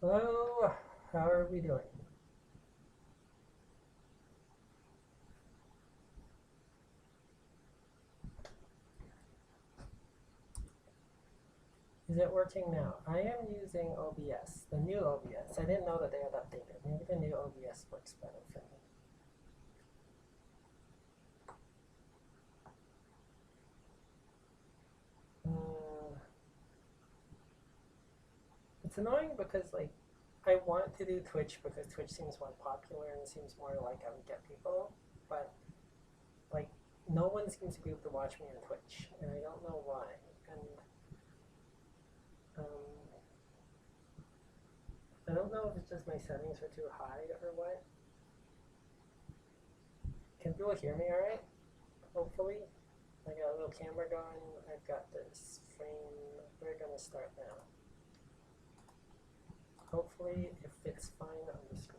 Hello, how are we doing? Is it working now? I am using OBS, the new OBS. I didn't know that they had updated. Maybe the new OBS works better for me. It's annoying because I want to do Twitch because Twitch seems more popular and seems more like I would get people, but like no one seems to be able to watch me on Twitch, and I don't know why. And I don't know if it's just my settings are too high or what. Can people hear me all right? Hopefully. I got a little camera going. I've got this frame. We're gonna start now. Hopefully it fits fine on the screen.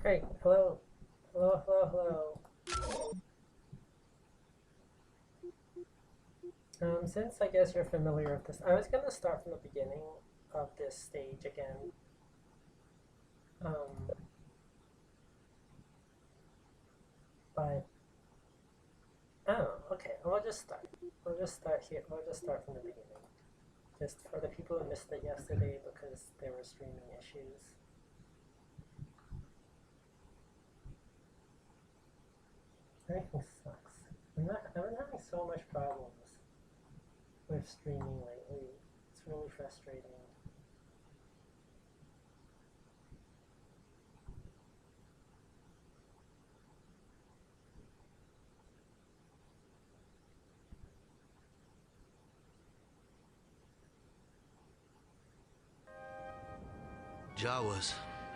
Great. Hello. Hello, hello, hello. Since I guess you're familiar with this, I was going to start from the beginning of this stage again. Um, but, oh, okay. We'll just start. We'll just start here. We'll just start from the beginning. Just for the people who missed it yesterday because there were streaming issues. Everything sucks. I've been having so much problems with streaming lately. It's really frustrating. Jawas,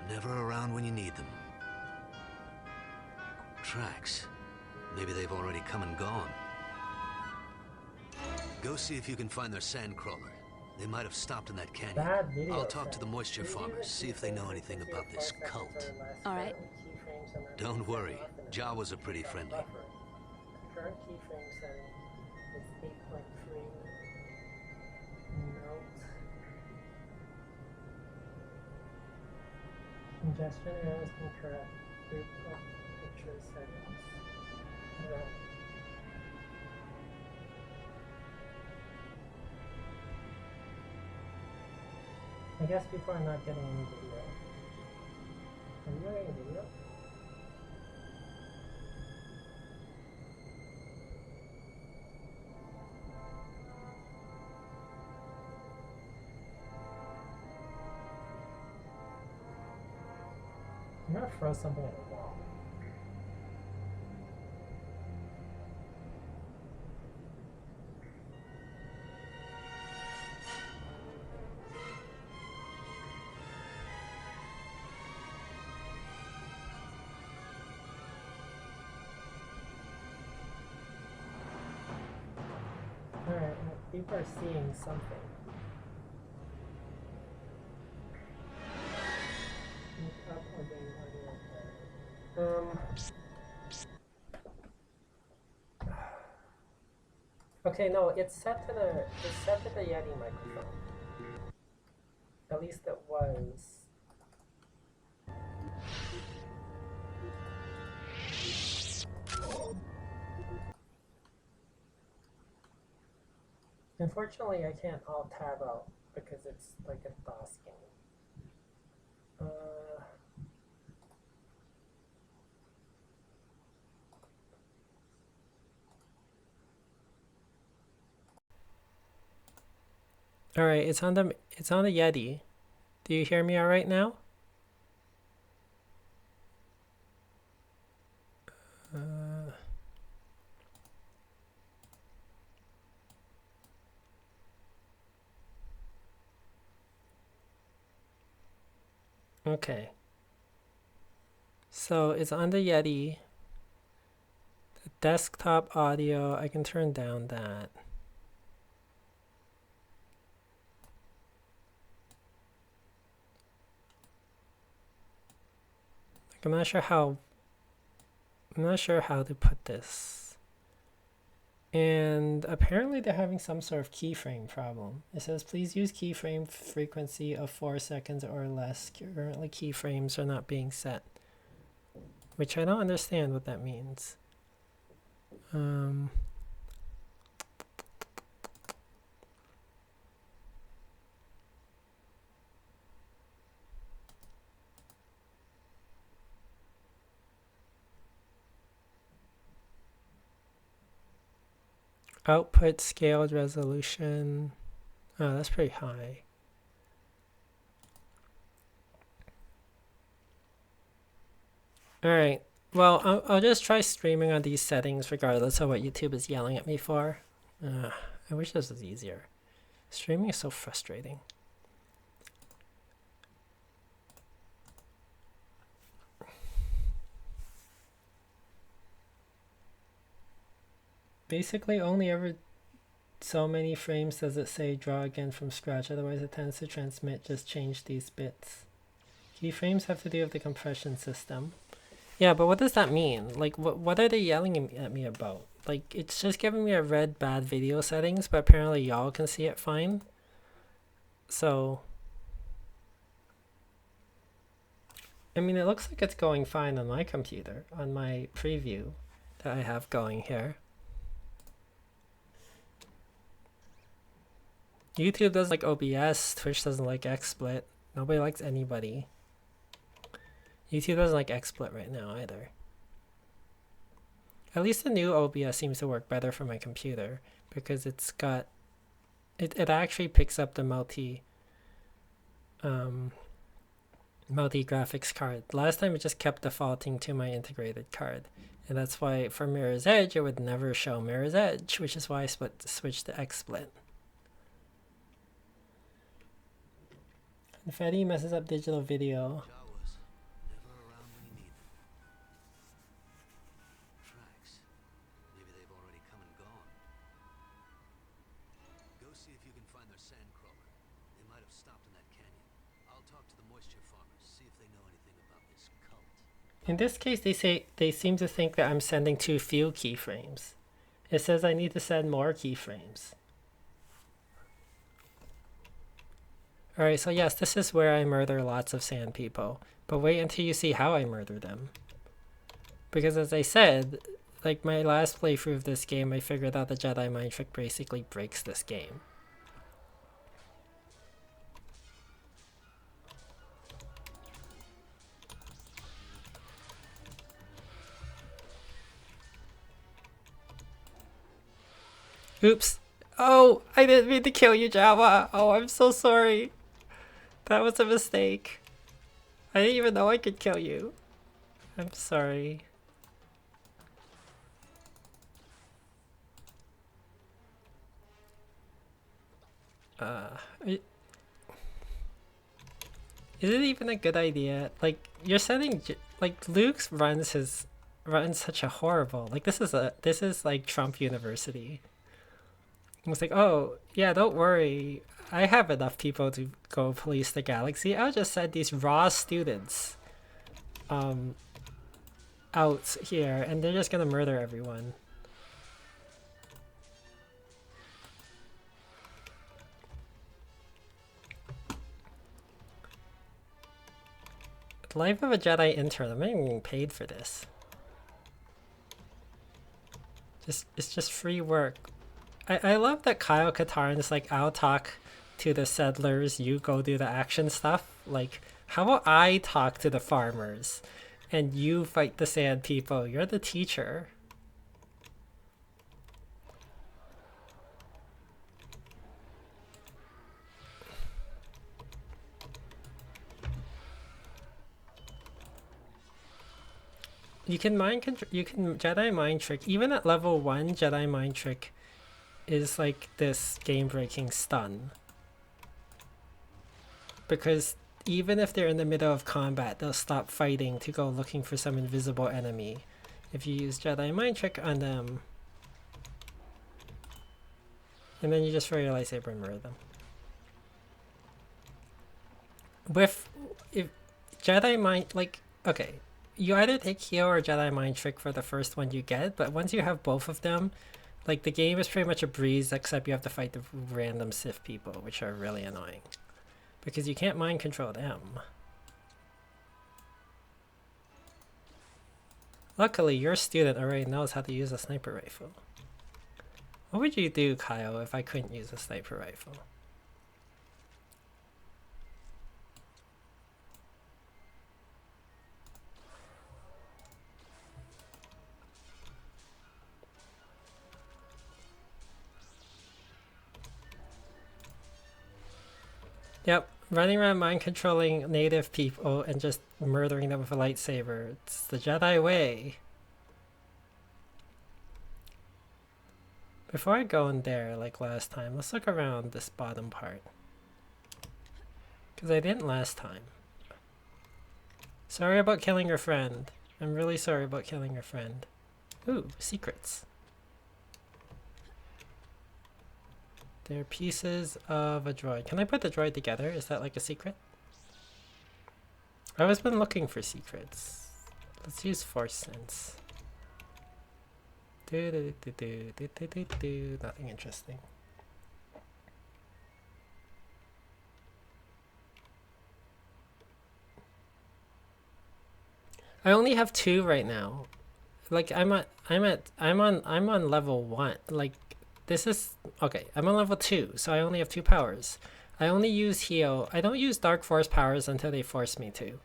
never around when you need them. Tracks. Maybe they've already come and gone. Go see if you can find their sandcrawler. They might have stopped in that canyon. Bad video I'll talk to the settings. moisture farmers, see if they know anything about this cult. All right. Don't worry, Jawas are pretty friendly. Current keyframe setting is 8.3. Note. Congestion errors incorrect. Group of picture settings. Alright. I guess people are not getting any video. Are you getting video? I'm gonna throw something at the wall. Alright, people are seeing something. Up or down, okay, no, it's set to the Yeti microphone. At least it was. Unfortunately, I can't alt tab out because it's like a DOS game. All right, it's on the Yeti. Do you hear me all right now? Okay. So it's on the Yeti. The desktop audio, I can turn down that. Like, I'm not sure how to put this. And apparently they're having some sort of keyframe problem. It says, please use keyframe frequency of 4 seconds or less. Currently keyframes are not being set. Which I don't understand what that means. Output scaled resolution. Oh, that's pretty high. Alright, well, I'll just try streaming on these settings regardless of what YouTube is yelling at me for. I wish this was easier. Streaming is so frustrating. Basically, only ever so many frames does it say draw again from scratch, otherwise it tends to transmit, just change these bits. Keyframes have to do with the compression system. Yeah, but what does that mean? Like, what are they yelling at me about? Like, it's just giving me a red bad video settings, but apparently y'all can see it fine. So, I mean, it looks like it's going fine on my computer, on my preview that I have going here. YouTube doesn't like OBS, Twitch doesn't like XSplit. Nobody likes anybody. YouTube doesn't like XSplit right now either. At least the new OBS seems to work better for my computer because it's got it actually picks up the multi graphics card. Last time it just kept defaulting to my integrated card. And that's why for Mirror's Edge it would never show Mirror's Edge, which is why I switched to XSplit. Confetti messes up digital video. In this case, they seem to think that I'm sending too few keyframes. It says I need to send more keyframes. Alright, so yes, this is where I murder lots of sand people. But wait until you see how I murder them. Because as I said, like my last playthrough of this game, I figured out the Jedi mind trick basically breaks this game. Oops. Oh, I didn't mean to kill you, Java. Oh, I'm so sorry. That was a mistake. I didn't even know I could kill you. I'm sorry. Is it even a good idea? Like, you're sending, like, Luke runs such a horrible, like, this is like Trump University. It's like, oh, yeah, don't worry. I have enough people to go police the galaxy. I'll just send these raw students out here, and they're just gonna murder everyone. Life of a Jedi Intern. I'm not even getting paid for this. It's just free work. I love that Kyle Katarn's like, I'll talk to the settlers, you go do the action stuff. Like, how about I talk to the farmers and you fight the sand people? You're the teacher. You can you can Jedi mind trick. Even at level 1, Jedi mind trick is like this game-breaking stun. Because even if they're in the middle of combat, they'll stop fighting to go looking for some invisible enemy. If you use Jedi mind trick on them, and then you just throw your lightsaber and murder them. If Jedi mind, like, okay, you either take heal or Jedi mind trick for the first one you get, but once you have both of them, like, the game is pretty much a breeze, except you have to fight the random Sith people, which are really annoying. Because you can't mind control them. Luckily, your student already knows how to use a sniper rifle. What would you do, Kyle, if I couldn't use a sniper rifle? Yep, running around mind controlling native people and just murdering them with a lightsaber. It's the Jedi way. Before I go in there like last time, let's look around this bottom part. Because I didn't last time. Sorry about killing your friend. I'm really sorry about killing your friend. Ooh, secrets. They're pieces of a droid. Can I put the droid together? Is that like a secret? I've always been looking for secrets. Let's use force sense. Nothing interesting. I only have 2 right now. Like I'm on level 1. Like this is okay, I'm on level 2, so I only have 2 powers. I only use heal. I don't use dark force powers until they force me to.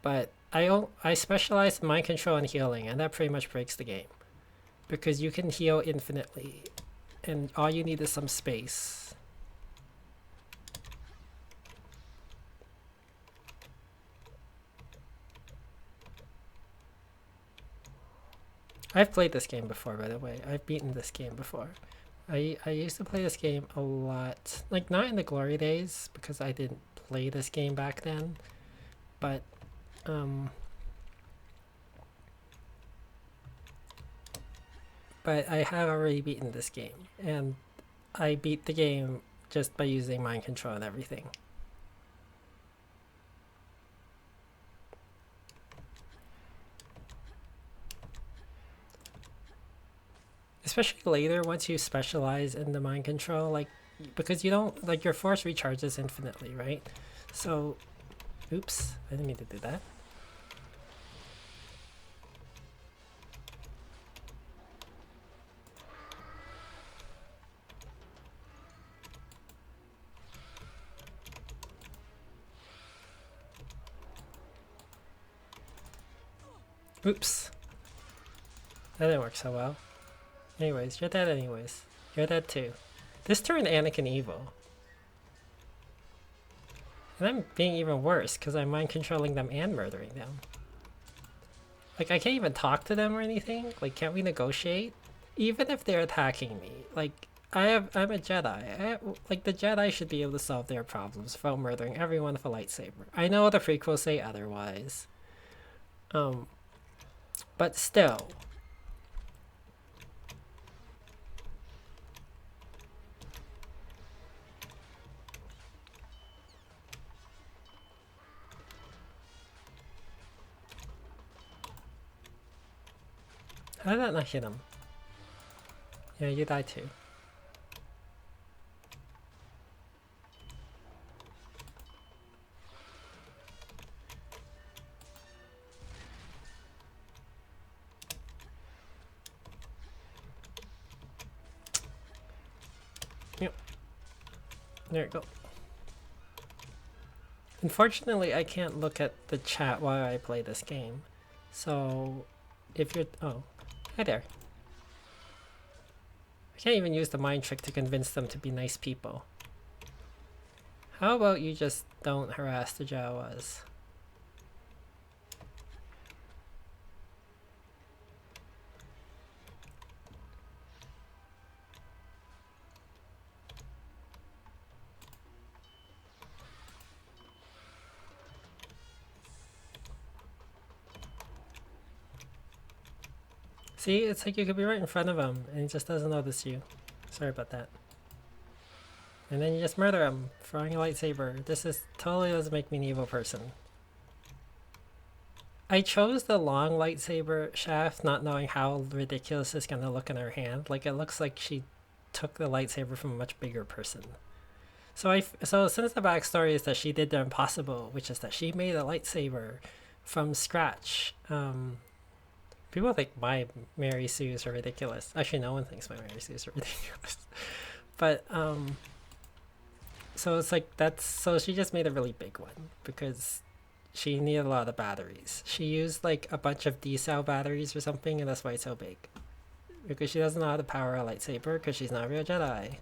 But I specialize in mind control and healing, and that pretty much breaks the game. Because you can heal infinitely, and all you need is some space. I've played this game before, by the way. I've beaten this game before. I used to play this game a lot. Like, not in the glory days, because I didn't play this game back then. But, but I have already beaten this game. And I beat the game just by using mind control and everything. Especially later, once you specialize in the mind control, like, because you don't, like, your force recharges infinitely, right? So, oops, I didn't mean to do that. Oops. That didn't work so well. Anyways, you're dead anyways. You're dead too. This turned Anakin evil. And I'm being even worse because I'm mind controlling them and murdering them. Like, I can't even talk to them or anything. Like, can't we negotiate? Even if they're attacking me. Like, I'm a Jedi. Like, the Jedi should be able to solve their problems without murdering everyone with a lightsaber. I know the prequels say otherwise. But still. How did that not hit him? Yeah, you die too. Yep. There you go. Unfortunately, I can't look at the chat while I play this game. So, if you're... Oh. Hi there. I can't even use the mind trick to convince them to be nice people. How about you just don't harass the Jawas? See, it's like you could be right in front of him and he just doesn't notice you. Sorry about that. And then you just murder him, throwing a lightsaber. This is totally doesn't make me an evil person. I chose the long lightsaber shaft not knowing how ridiculous it's gonna look in her hand. Like, it looks like she took the lightsaber from a much bigger person. So since the backstory is that she did the impossible, which is that she made a lightsaber from scratch. People think my Mary Sue's are ridiculous. Actually, no one thinks my Mary Sue's are ridiculous. But so it's like so she just made a really big one because she needed a lot of batteries. She used like a bunch of D-cell batteries or something, and that's why it's so big. Because she doesn't know how to power a lightsaber because she's not a real Jedi.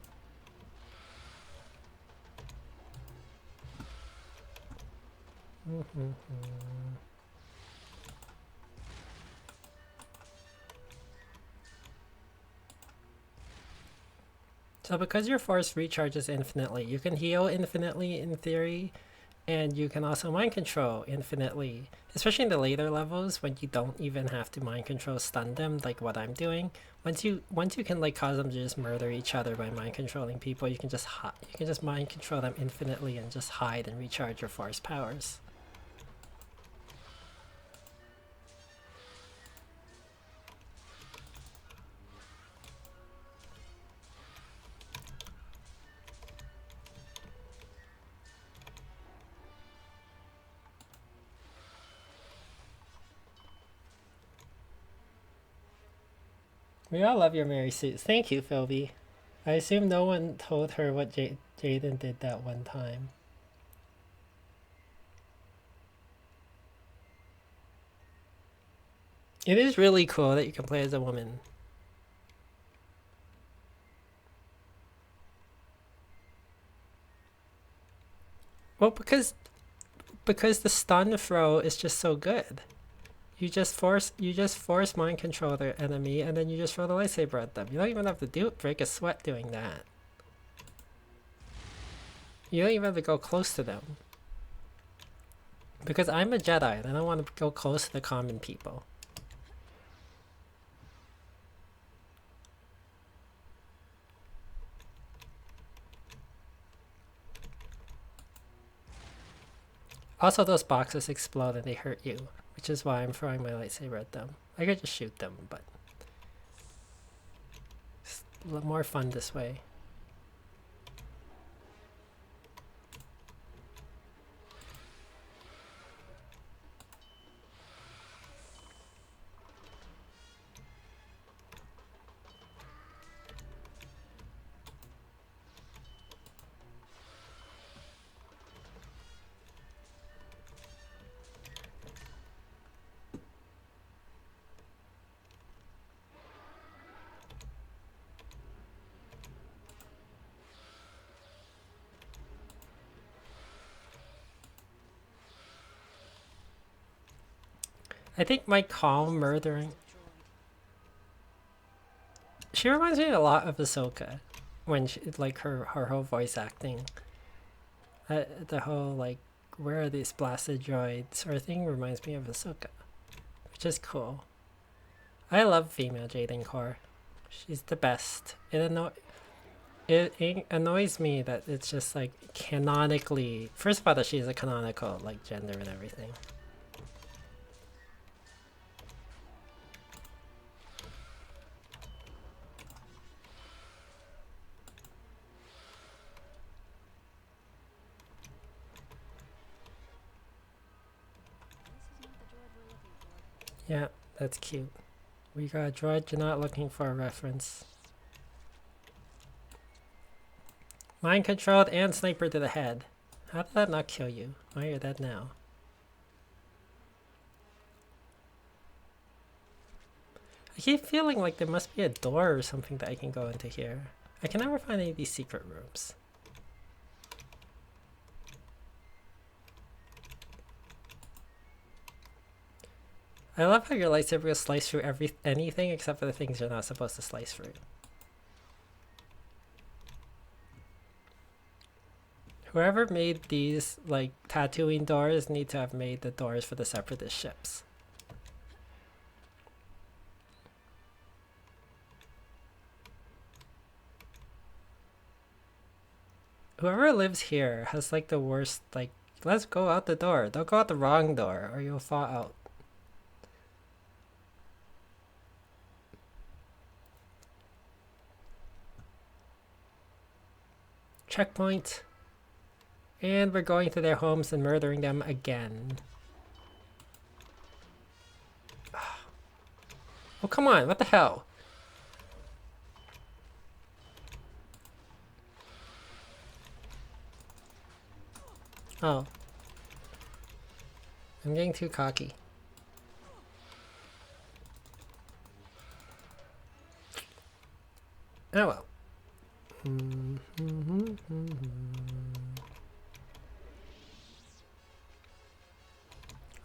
So because your force recharges infinitely, you can heal infinitely in theory, and you can also mind control infinitely, especially in the later levels when you don't even have to mind control stun them like what I'm doing. Once you can like cause them to just murder each other by mind controlling people, you can just mind control them infinitely and just hide and recharge your force powers. We all love your Mary suits. Thank you, Philby. I assume no one told her what Jaden did that one time. It is really cool that you can play as a woman. Well, because the stun throw is just so good. You just force mind control the enemy, and then you just throw the lightsaber at them. You don't even have to break a sweat doing that. You don't even have to go close to them. Because I'm a Jedi, and I don't want to go close to the common people. Also, those boxes explode and they hurt you, which is why I'm throwing my lightsaber at them. I could just shoot them, but it's a lot more fun this way. I think my calm murdering... She reminds me a lot of Ahsoka. When she, like her whole voice acting. The whole like, where are these blasted droids sort of thing reminds me of Ahsoka. Which is cool. I love female Jaden Core. She's the best. It annoys me that it's just like canonically... First of all, that she's a canonical like gender and everything. Yeah, that's cute. We got a droid you're not looking for a reference. Mind controlled and sniper to the head. How did that not kill you? Oh, you're dead now. I keep feeling like there must be a door or something that I can go into here. I can never find any of these secret rooms. I love how your lightsaber will slice through anything except for the things you're not supposed to slice through. Whoever made these like Tatooine doors need to have made the doors for the Separatist ships. Whoever lives here has like the worst, like, let's go out the door. Don't go out the wrong door or you'll fall out. Checkpoint. And we're going to their homes and murdering them again. Oh, come on. What the hell? Oh. I'm getting too cocky. Oh well.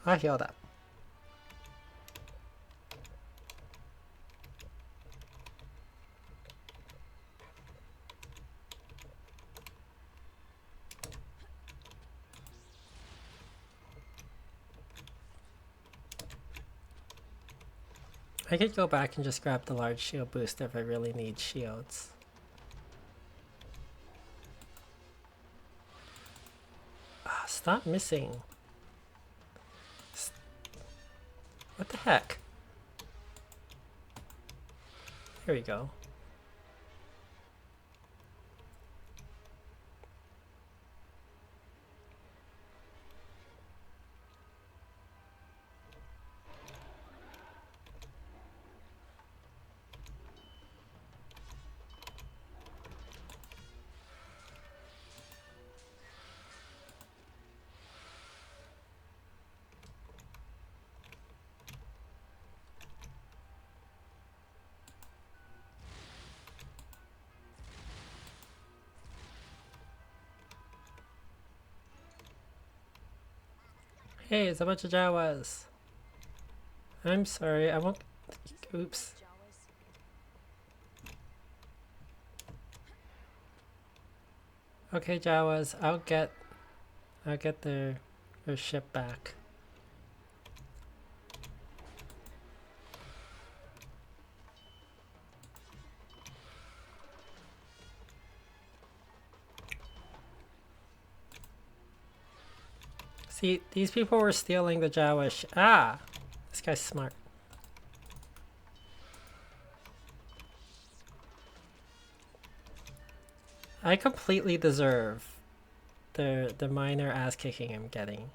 I healed up. I could go back and just grab the large shield boost if I really need shields. Ah, stop missing. What the heck? Here we go. Hey, it's a bunch of Jawas. I'm sorry, I won't. Oops. Okay, Jawas, I'll get their ship back. See, these people were stealing the Jawa ah! This guy's smart. I completely deserve the minor ass kicking I'm getting.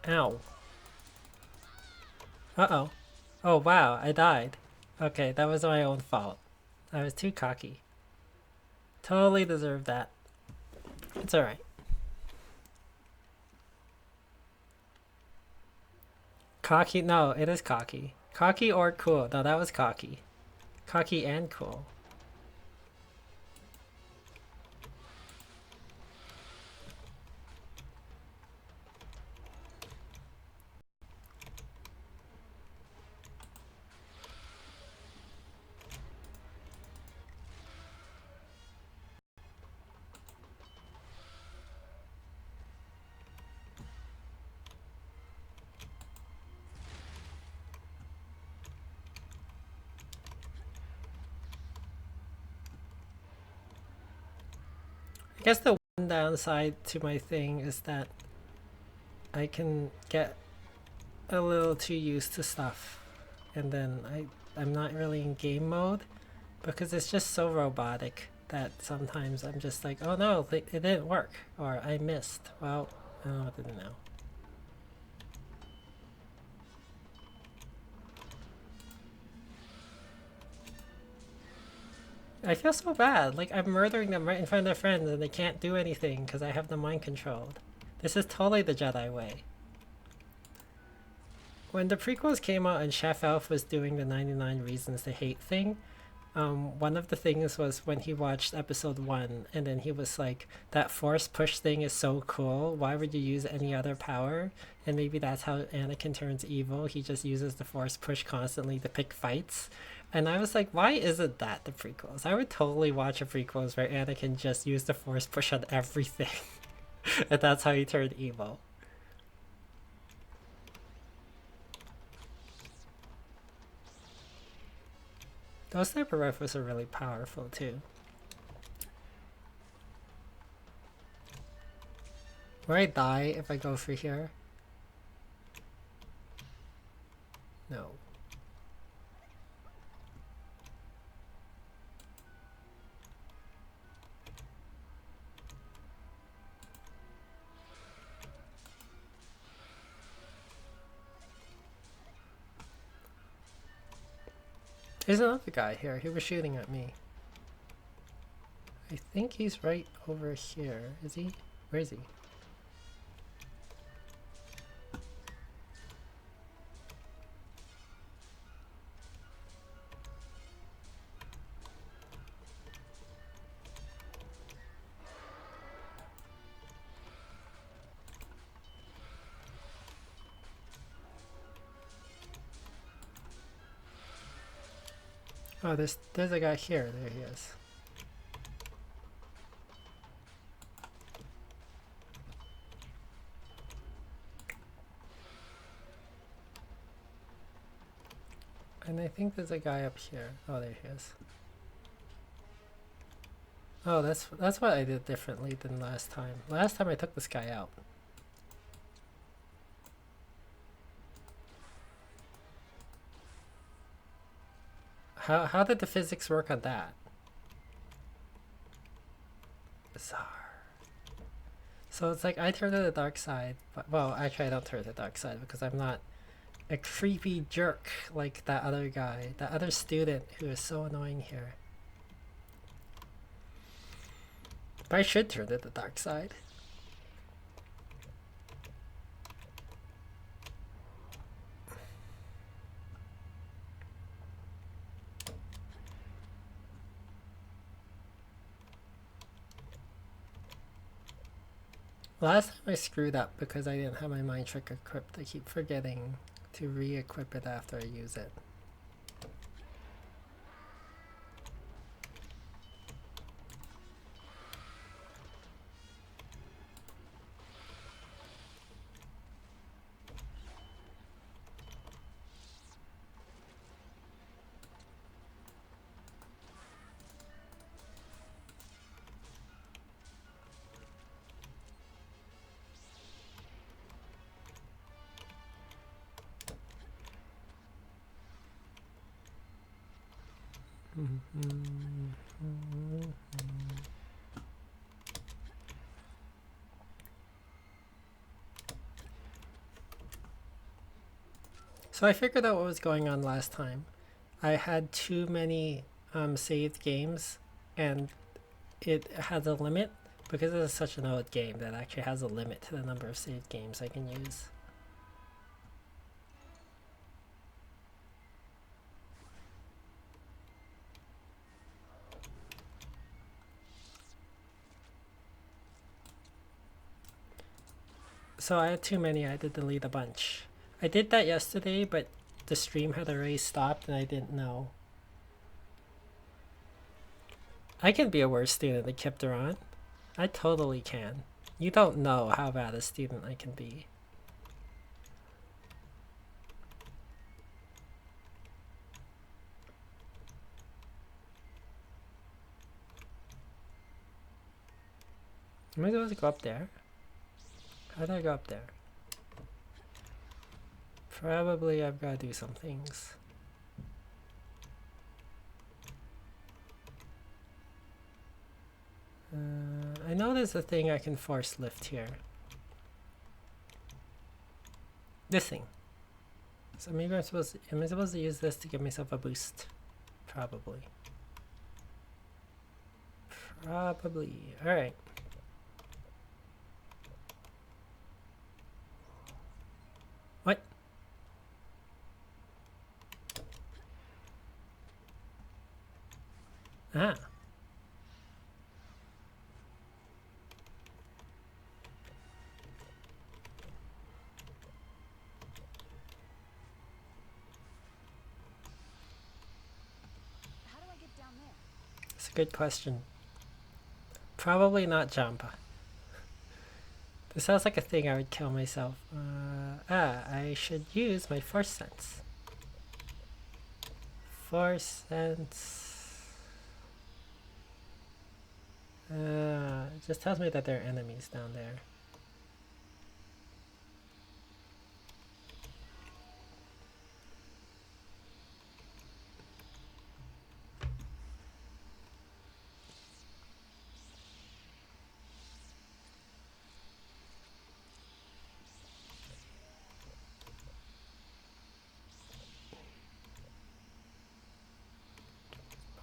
Ow. Uh-oh. Oh wow, I died. Okay, that was my own fault. I was too cocky. Totally deserved that. It's alright. Cocky? No, it is cocky. Cocky or cool? No, that was cocky. Cocky and cool. I guess the one downside to my thing is that I can get a little too used to stuff, and then I'm not really in game mode because it's just so robotic that sometimes I'm just like, oh no, it didn't work, or I missed. Well, I don't know what to do now. I feel so bad. Like, I'm murdering them right in front of their friends and they can't do anything because I have them mind controlled. This is totally the Jedi way. When the prequels came out and Chef Elf was doing the 99 Reasons to Hate thing, one of the things was when he watched episode 1 and then he was like, that force push thing is so cool, why would you use any other power? And maybe that's how Anakin turns evil, he just uses the force push constantly to pick fights. And I was like, why isn't that the prequels? I would totally watch a prequels where Anakin just used the force push on everything. And that's how he turned evil. Those sniper rifles are really powerful too. Will I die if I go for here? No. There's another guy here. He was shooting at me. I think he's right over here. Is he? Where is he? Oh, there's a guy here. There he is. And I think there's a guy up here. Oh, there he is. Oh, that's what I did differently than last time. Last time I took this guy out. How did the physics work on that? Bizarre. So it's like I turn to the dark side, but well, actually I don't turn to the dark side because I'm not a creepy jerk like that other guy, that other student who is so annoying here. But I should turn to the dark side. Last time I screwed up because I didn't have my mind trick equipped. I keep forgetting to re-equip it after I use it. So I figured out what was going on last time. I had too many saved games, and it has a limit because it is such an old game that actually has a limit to the number of saved games I can use. So I had too many, I had to delete a bunch. I did that yesterday, but the stream had already stopped and I didn't know. I can be a worse student than Kipteron. I totally can. You don't know how bad a student I can be. Am I supposed to go up there? How do I go up there? Probably I've got to do some things. I know there's a thing I can force lift here. This thing. So maybe am I supposed to use this to give myself a boost? Probably. Probably. Alright. What? Ah. That's a good question. Probably not jump. This sounds like a thing I would kill myself. I should use my force sense. Force sense. It just tells me that there are enemies down there.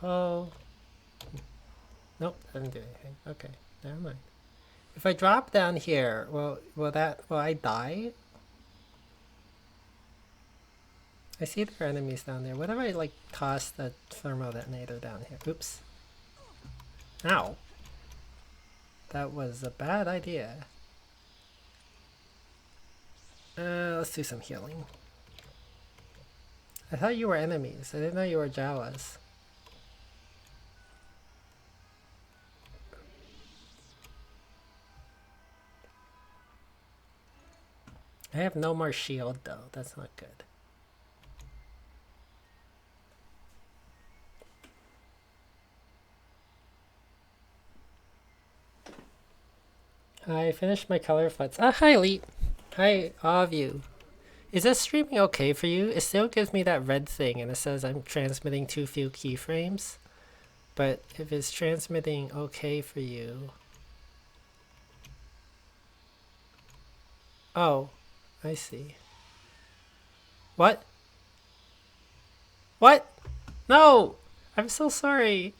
Oh. Nope, doesn't do anything. Okay, never mind. If I drop down here, will I die? I see there are enemies down there. What if I like toss the thermal detonator down here? Oops. Ow. That was a bad idea. Let's do some healing. I thought you were enemies. I didn't know you were Jawas. I have no more shield though. That's not good. I finished my color floods. Ah, hi Elite. Hi, all of you. Is this streaming okay for you? It still gives me that red thing and it says I'm transmitting too few keyframes. But if it's transmitting okay for you... Oh, I see. What? What? No! I'm so sorry.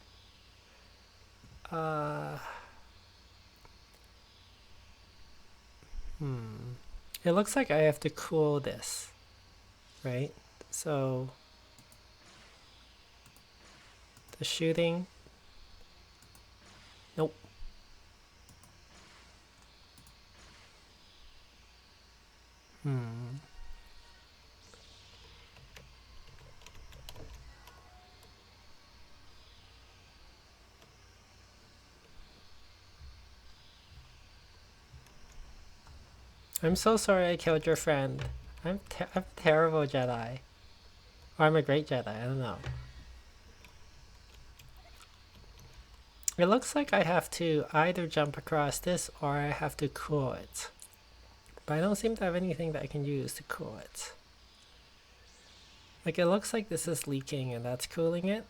It looks like I have to cool this, right? So the shooting. Nope. I'm so sorry I killed your friend. I'm a terrible Jedi. Or I'm a great Jedi, I don't know. It looks like I have to either jump across this or I have to cool it. But I don't seem to have anything that I can use to cool it. Like it looks like this is leaking and that's cooling it.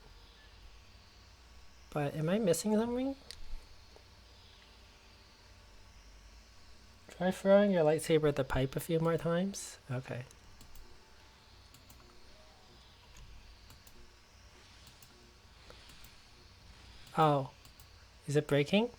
But am I missing something? Try throwing your lightsaber at the pipe a few more times? Okay. Oh. Is it breaking?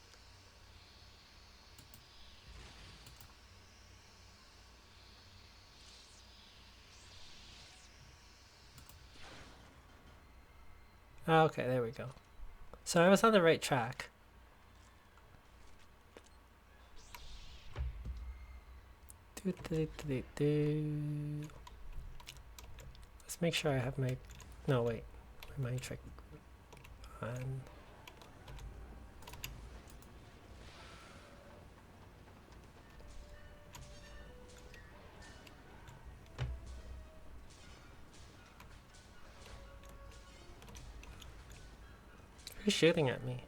Oh, okay, there we go. So I was on the right track. Let's make sure I have my... No, wait. My mind trick on. Who's shooting at me?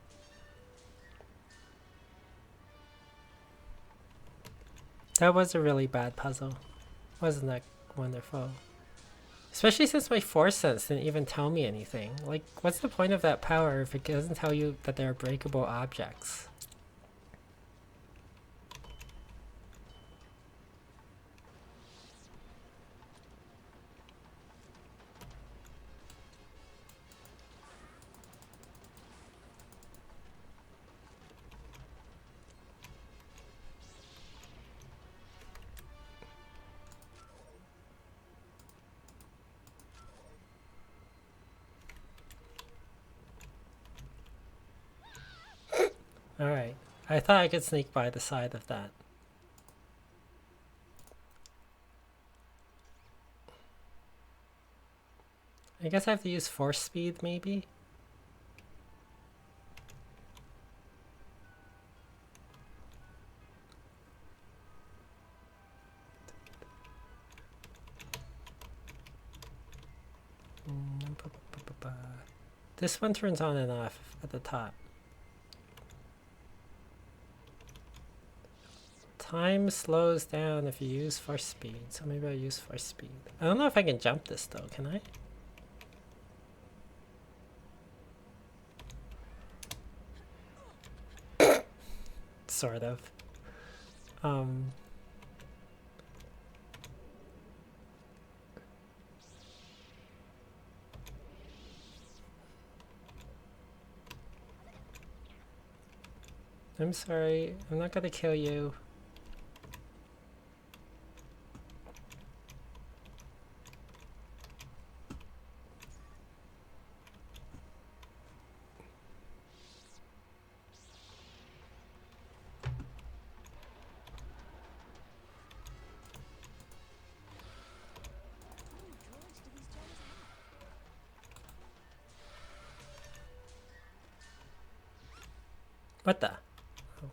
That was a really bad puzzle. Wasn't that wonderful? Especially since my force sense didn't even tell me anything. Like, what's the point of that power if it doesn't tell you that they're breakable objects? Alright. I thought I could sneak by the side of that. I guess I have to use force speed, maybe? This one turns on and off at the top. Time slows down if you use force speed, so maybe I'll use force speed. I don't know if I can jump this though, can I? Sort of. I'm sorry, I'm not gonna kill you. What the? Oh.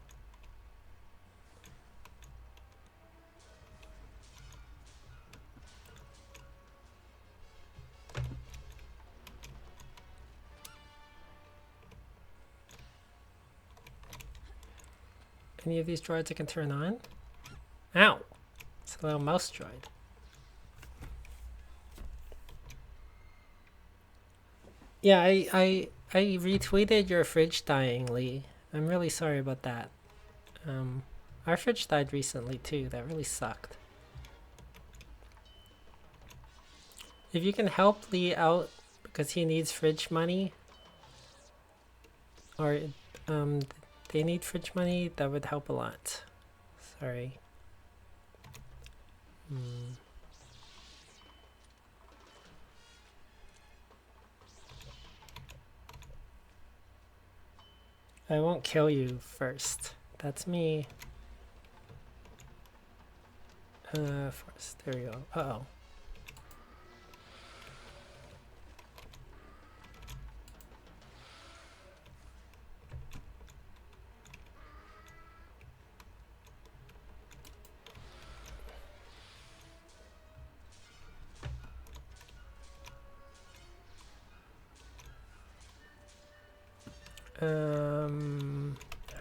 Any of these droids I can turn on? Ow! It's a little mouse droid. Yeah, I retweeted your fridge dying, Lee. I'm really sorry about that. Our fridge died recently too. That really sucked. If you can help Lee out because he needs fridge money, or they need fridge money, that would help a lot. Sorry. I won't kill you first. That's me. First. There we go. Uh-oh.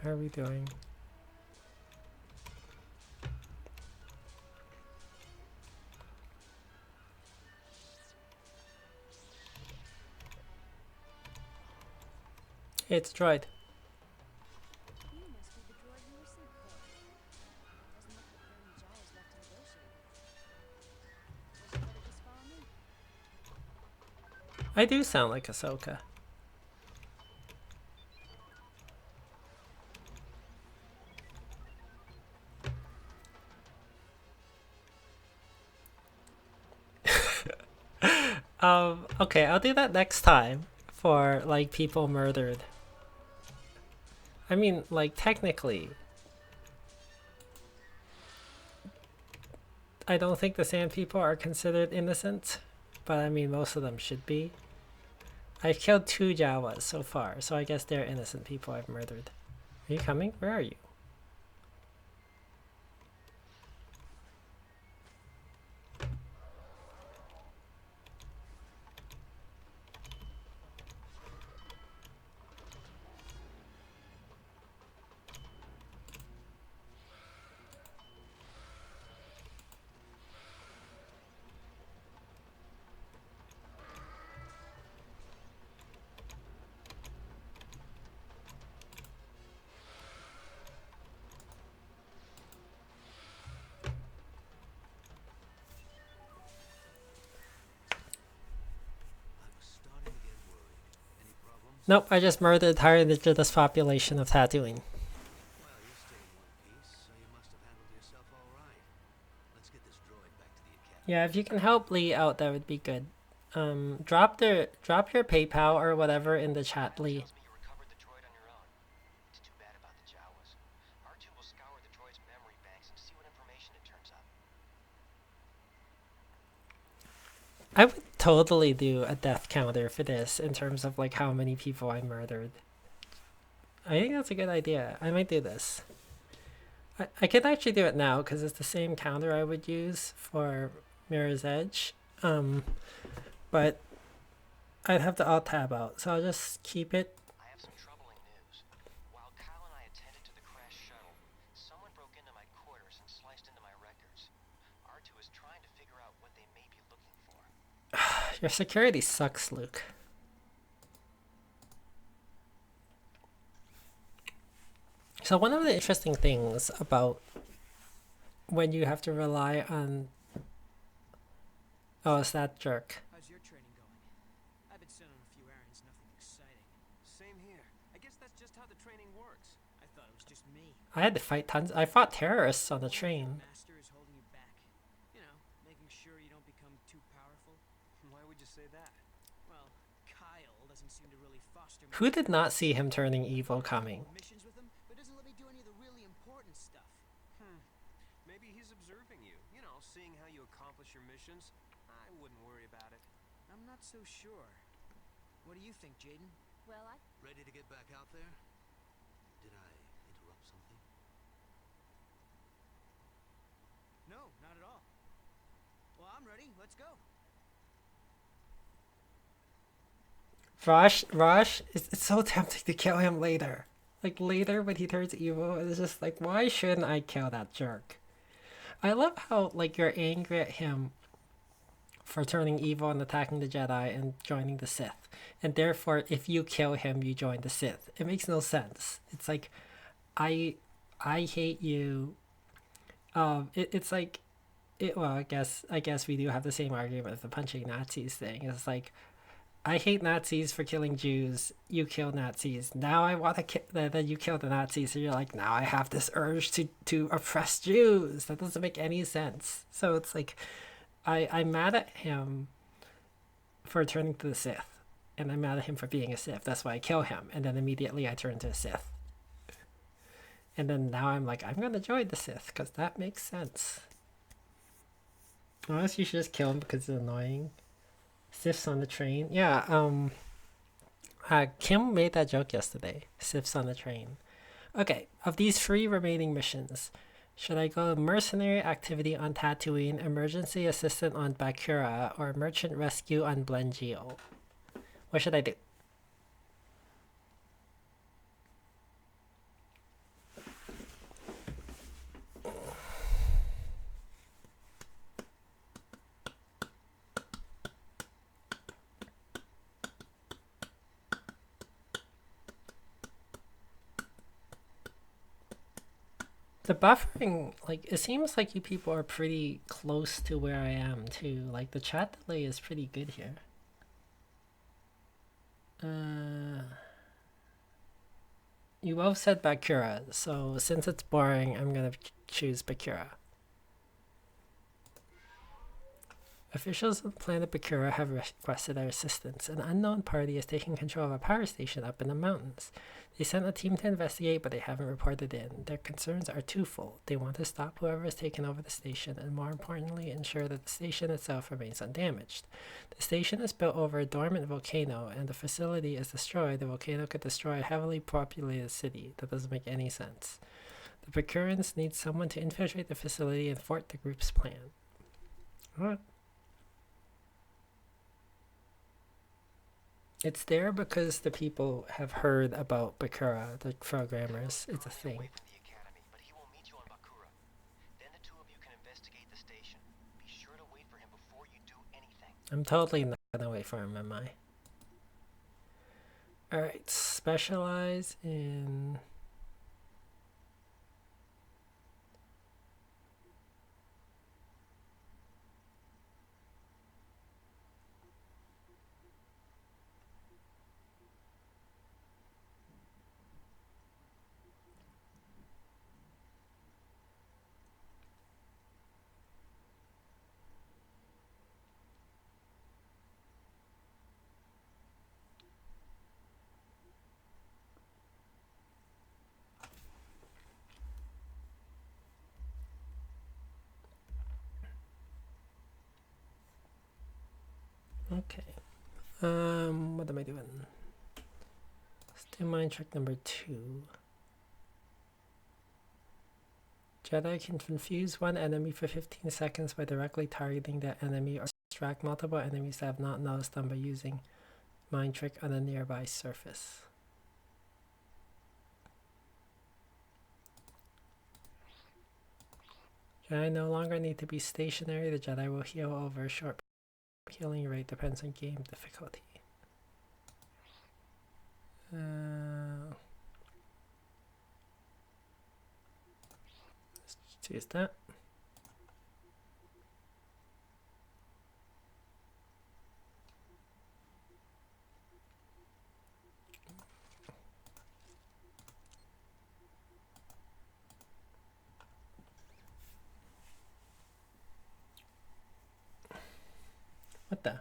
How are we doing? Hey, it's a droid. I do sound like Ahsoka. Okay, I'll do that next time for like people murdered. I mean, like technically, I don't think the Sand People are considered innocent, but I mean most of them should be. I've killed 2 Jawas so far, so I guess they're innocent people I've murdered. Are you coming? Where are you? Nope, I just murdered the entire indigenous population of Tatooine. Well, you're still in one piece, so you must have handled yourself all right. Let's get this droid back to the academy. Yeah, if you can help Lee out, that would be good. Drop your PayPal or whatever in the chat, Lee. Tells me you recovered the droid on your own. It's too bad about the Jawas. R2 will scour the droid's memory banks and see what information it turns up. I would totally do a death counter for this in terms of like how many people I murdered. I think that's a good idea. I might do this. I could actually do it now because it's the same counter I would use for Mirror's Edge. But I'd have to alt tab out, so I'll just keep it. I have some troubling news. While Kyle and I attended to the crash shuttle, someone broke into my quarters and sliced into my records. R2 is trying to figure out what they may be looking for. Your security sucks, Luke. So one of the interesting things about when you have to rely on... Oh, it's that jerk. How's your training going? I've been sent on a few errands, nothing exciting. Same here. I guess that's just how the training works. I thought it was just me. I had to fight tons. I fought terrorists on the train. Master is holding you back. You know, making sure you don't become too powerful. Why would you say that? Well, Kyle doesn't seem to really foster Who did not see him turning evil coming? missions with him, but doesn't let me do any of the really important stuff. Maybe he's observing you. You know, seeing how you accomplish your missions. I wouldn't worry about it. I'm not so sure. What do you think, Jaden? Well, ready to get back out there? Did I interrupt something? No, not at all. Well, I'm ready. Let's go. Rosh, it's so tempting to kill him later. Like later when he turns evil, it's just like, why shouldn't I kill that jerk? I love how like you're angry at him for turning evil and attacking the Jedi and joining the Sith. And therefore, if you kill him, you join the Sith. It makes no sense. It's like, I hate you. It's like, well, I guess we do have the same argument with the punching Nazis thing. It's like, I hate Nazis for killing Jews. You kill Nazis. Now I want to that you kill the Nazis. So you're like, now I have this urge to oppress Jews. That doesn't make any sense. So it's like, I'm mad at him for turning to the Sith. And I'm mad at him for being a Sith. That's why I kill him. And then immediately I turn to a Sith. And then now I'm like, I'm going to join the Sith because that makes sense. Unless you should just kill him because it's annoying. Siths on the train. Yeah, Kim made that joke yesterday. Siths on the train. Okay, of these 3 remaining missions, should I go mercenary activity on Tatooine, emergency assistant on Bakura, or merchant rescue on Blengio? What should I do? The buffering, like, it seems like you people are pretty close to where I am, too. Like, the chat delay is pretty good here. You both said Bakura, so since it's boring, I'm gonna choose Bakura. Officials on the planet Bakura have requested our assistance. An unknown party is taking control of a power station up in the mountains. They sent a team to investigate, but they haven't reported in. Their concerns are twofold. They want to stop whoever has taken over the station, and more importantly, ensure that the station itself remains undamaged. The station is built over a dormant volcano, and the facility is destroyed. The volcano could destroy a heavily populated city. That doesn't make any sense. The Bakurans need someone to infiltrate the facility and thwart the group's plan. What? It's there because the people have heard about Bakura, the programmers. It's a thing. Away from the academy, but he will meet you on Bakura. Then the two of you can investigate the station. Be sure to wait for him before you do anything. I'm totally not gonna wait for him, am I? Alright, specialize in... Okay. What am I doing? Let's do mind trick number 2. Jedi can confuse one enemy for 15 seconds by directly targeting that enemy or distract multiple enemies that have not noticed them by using mind trick on a nearby surface. Jedi no longer need to be stationary. The Jedi will heal over a short healing rate, depends on game difficulty. Let's choose that. What the?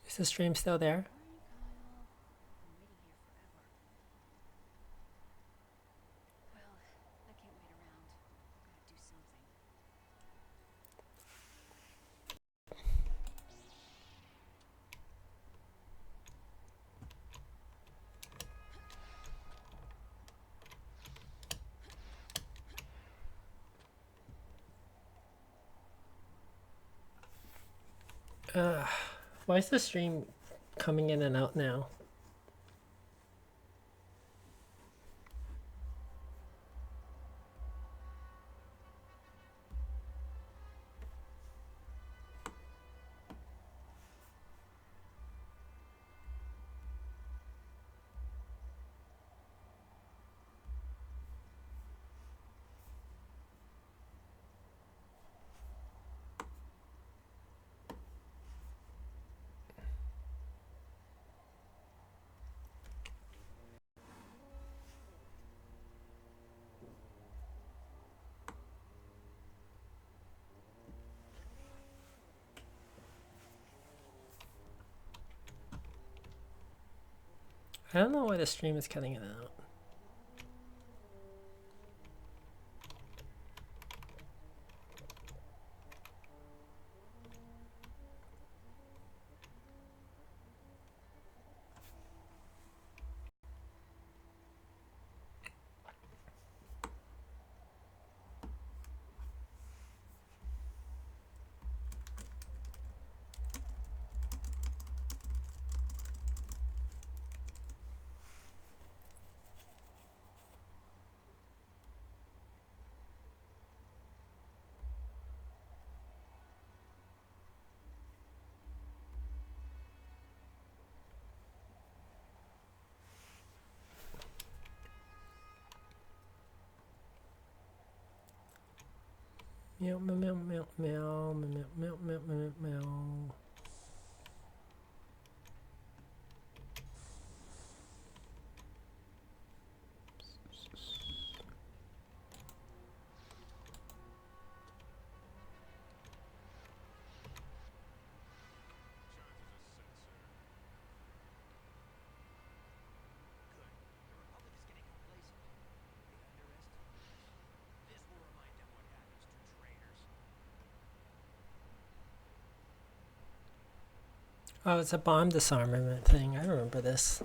Is the stream still there? Why is the stream coming in and out now? I don't know why the stream is cutting in and out. Meow, meow, meow, meow, meow, meow, meow, meow, meow, meow. Oh, it's a bomb disarmament thing. I remember this.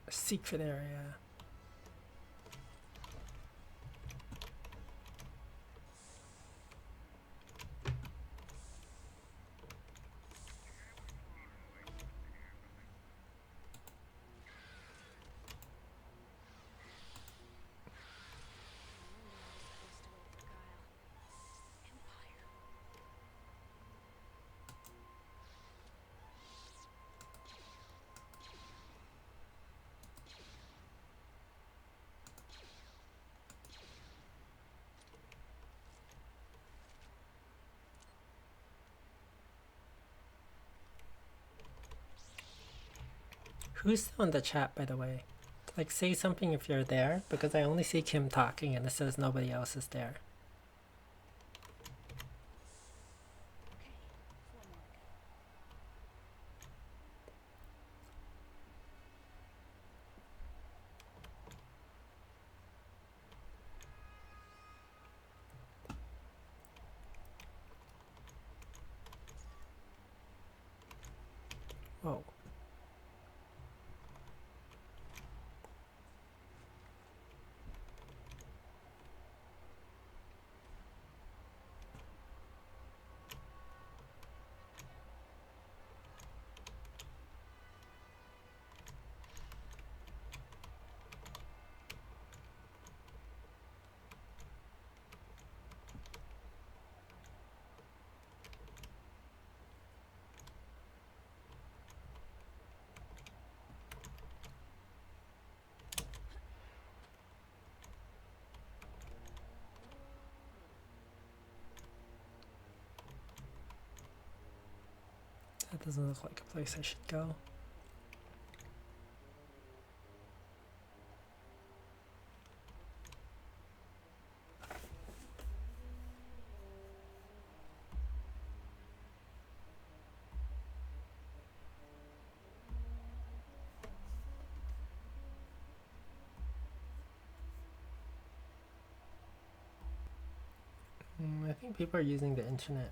Secret area. Who's still in the chat, by the way? Like, say something if you're there, because I only see Kim talking and it says nobody else is there. Whoa. That doesn't look like a place I should go. I think people are using the internet.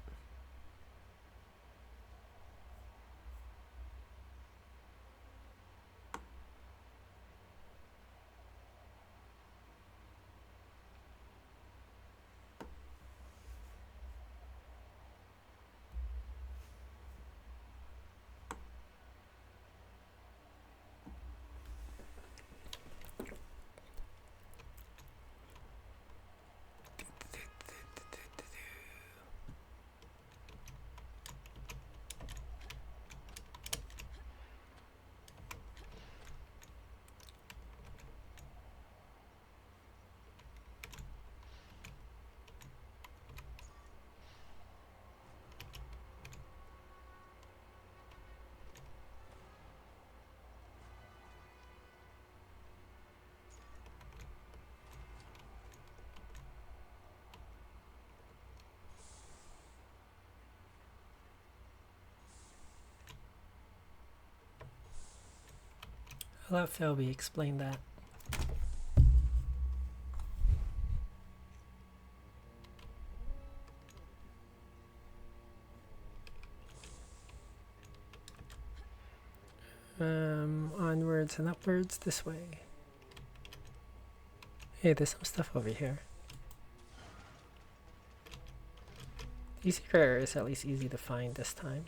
I'll let Philby explain that. Onwards and upwards this way. Hey, there's some stuff over here. These secret areas are at least easy to find this time.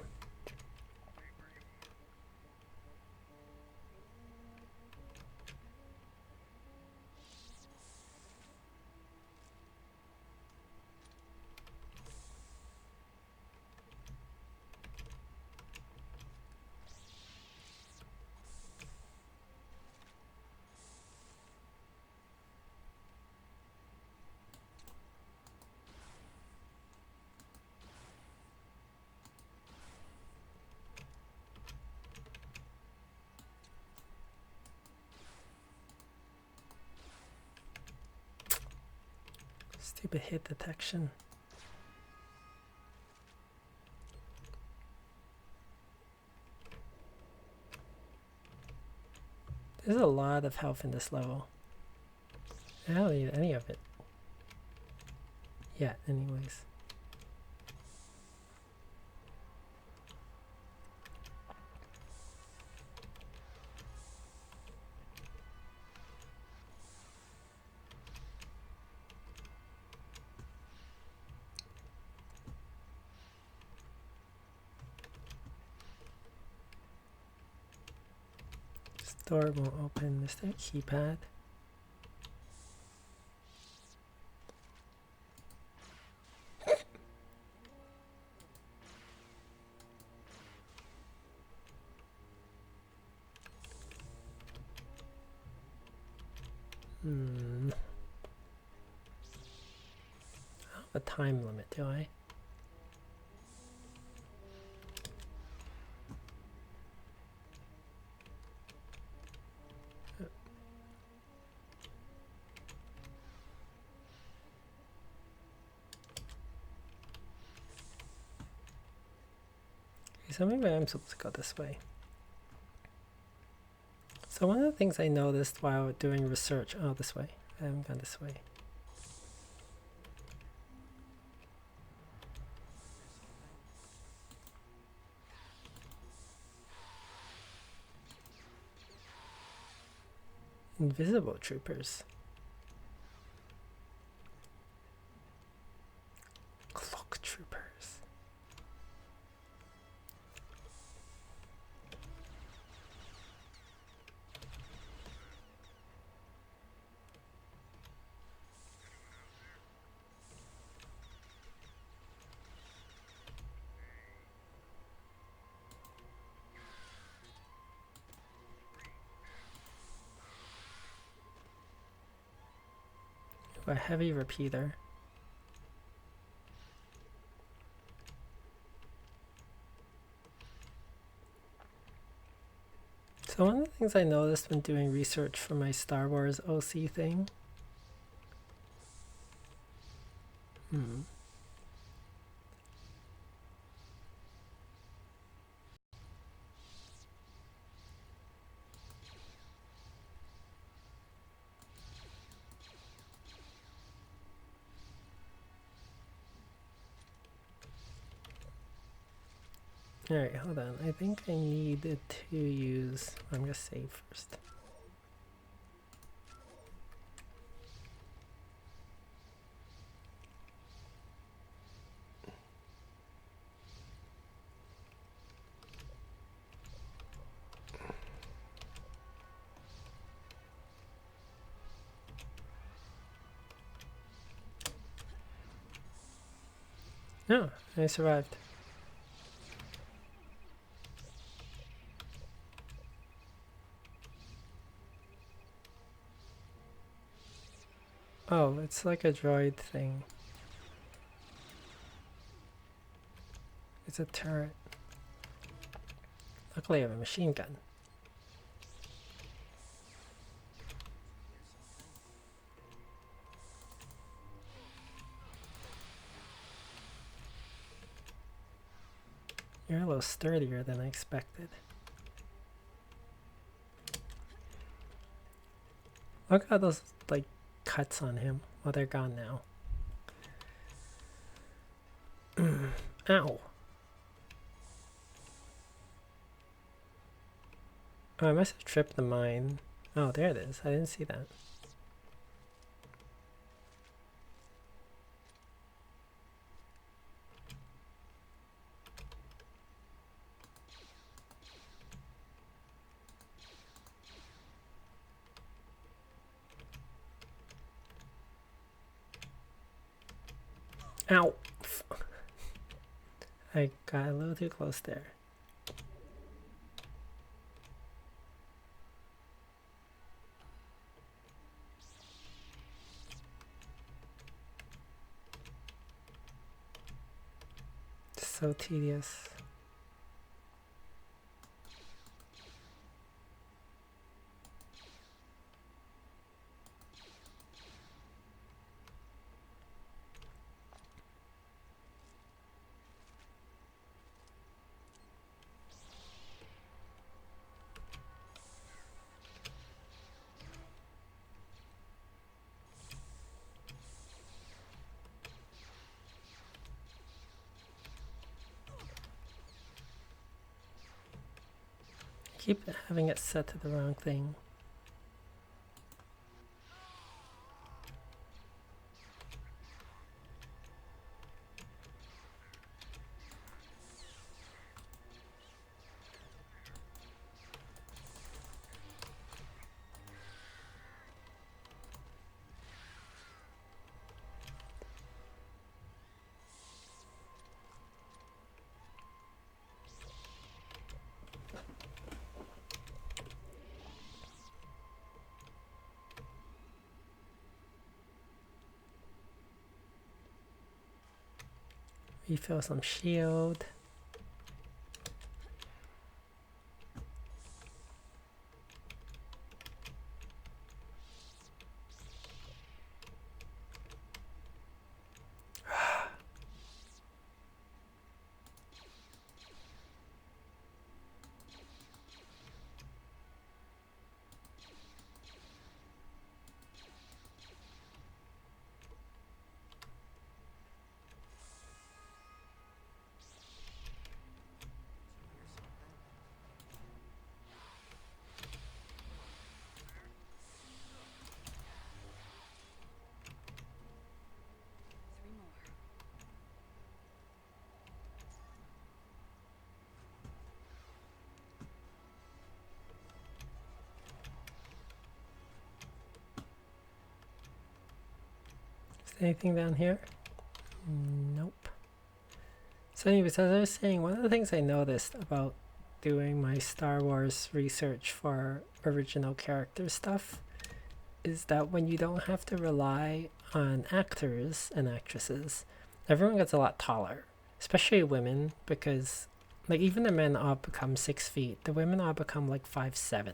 Stupid hit detection. There's a lot of health in this level. I don't need any of it. Yeah, anyways. Door won't open. Is there a keypad? I don't have a time limit, do I? So maybe I'm supposed to go this way. So one of the things I noticed while doing research, oh, this way. I haven't gone this way. Invisible troopers. Cloak troopers. A heavy repeater. So one of the things I noticed when doing research for my Star Wars OC thing. Alright, hold on. I think I needed to use... I'm gonna save first. No, I survived. Oh, it's like a droid thing. It's a turret. Luckily I have a machine gun. You're a little sturdier than I expected. Look at those like cuts on him. Oh, they're gone now. Ow. Oh, I must have tripped the mine. Oh, there it is. I didn't see that. Ow! I got a little too close there. So tedious. Keep having it set to the wrong thing. Refill some shield. Anything down here? Nope. So anyways, as I was saying, one of the things I noticed about doing my Star Wars research for original character stuff is that when you don't have to rely on actors and actresses, everyone gets a lot taller, especially women, because like even the men all become 6 feet, the women all become like 5'7",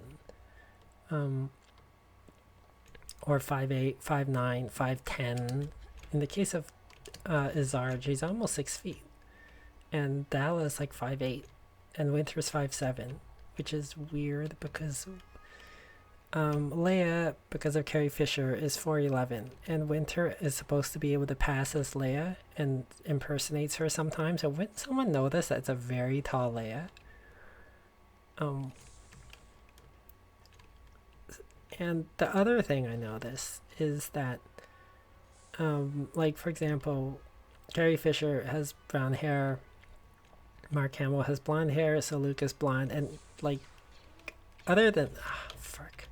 or 5'8", 5'9", 5'10". In the case of Izard, she's almost 6 feet, and Dalla's like 5'8", and Winter's 5'7", which is weird because Leia, because of Carrie Fisher, is 4'11", and Winter is supposed to be able to pass as Leia and impersonates her sometimes. So when someone notice that it's a very tall Leia? And the other thing I noticed is that, like for example, Carrie Fisher has brown hair, Mark Hamill has blonde hair, so Luke is blonde, and like other than frick.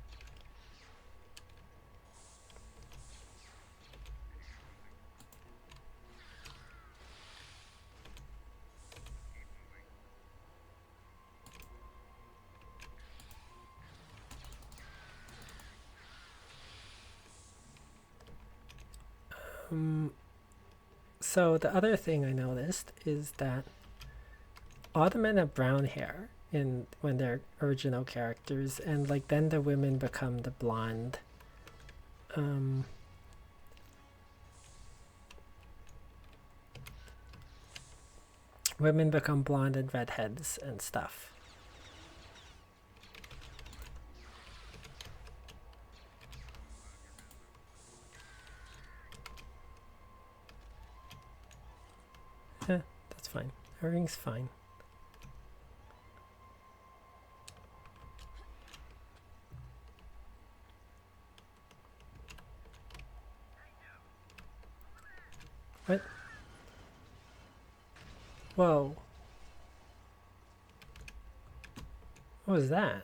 So the other thing I noticed is that all the men have brown hair in when they're original characters, and like then the women become the blonde. Women become blonde and redheads and stuff. That's fine. Everything's fine. What? Whoa. What was that?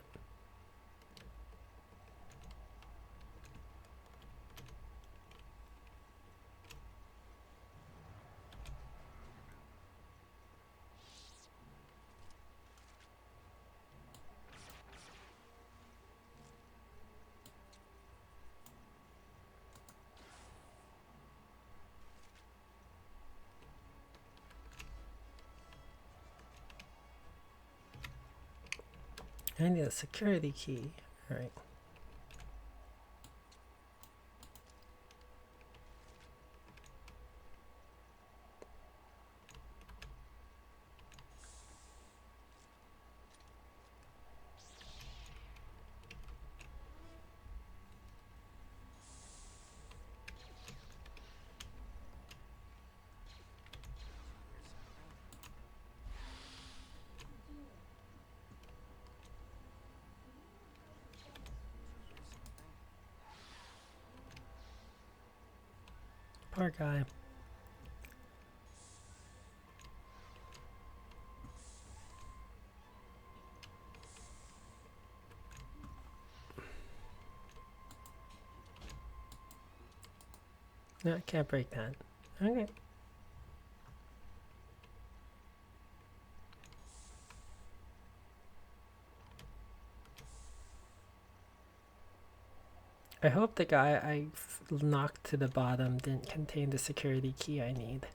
I need a security key. All right. Poor guy. No, I can't break that. Okay. I hope the guy I knocked to the bottom didn't contain the security key I need.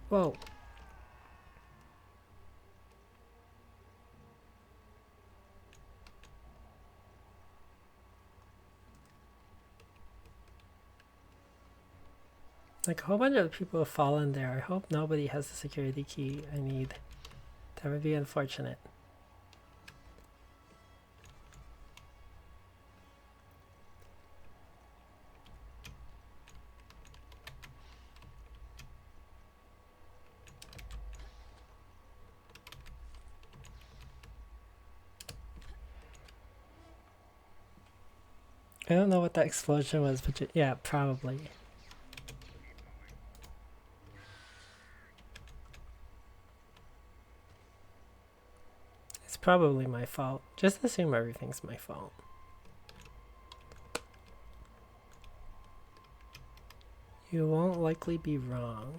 Whoa. Like a whole bunch of people have fallen there. I hope nobody has the security key I need. That would be unfortunate. I don't know what that explosion was, but yeah, probably. It's probably my fault. Just assume everything's my fault. You won't likely be wrong.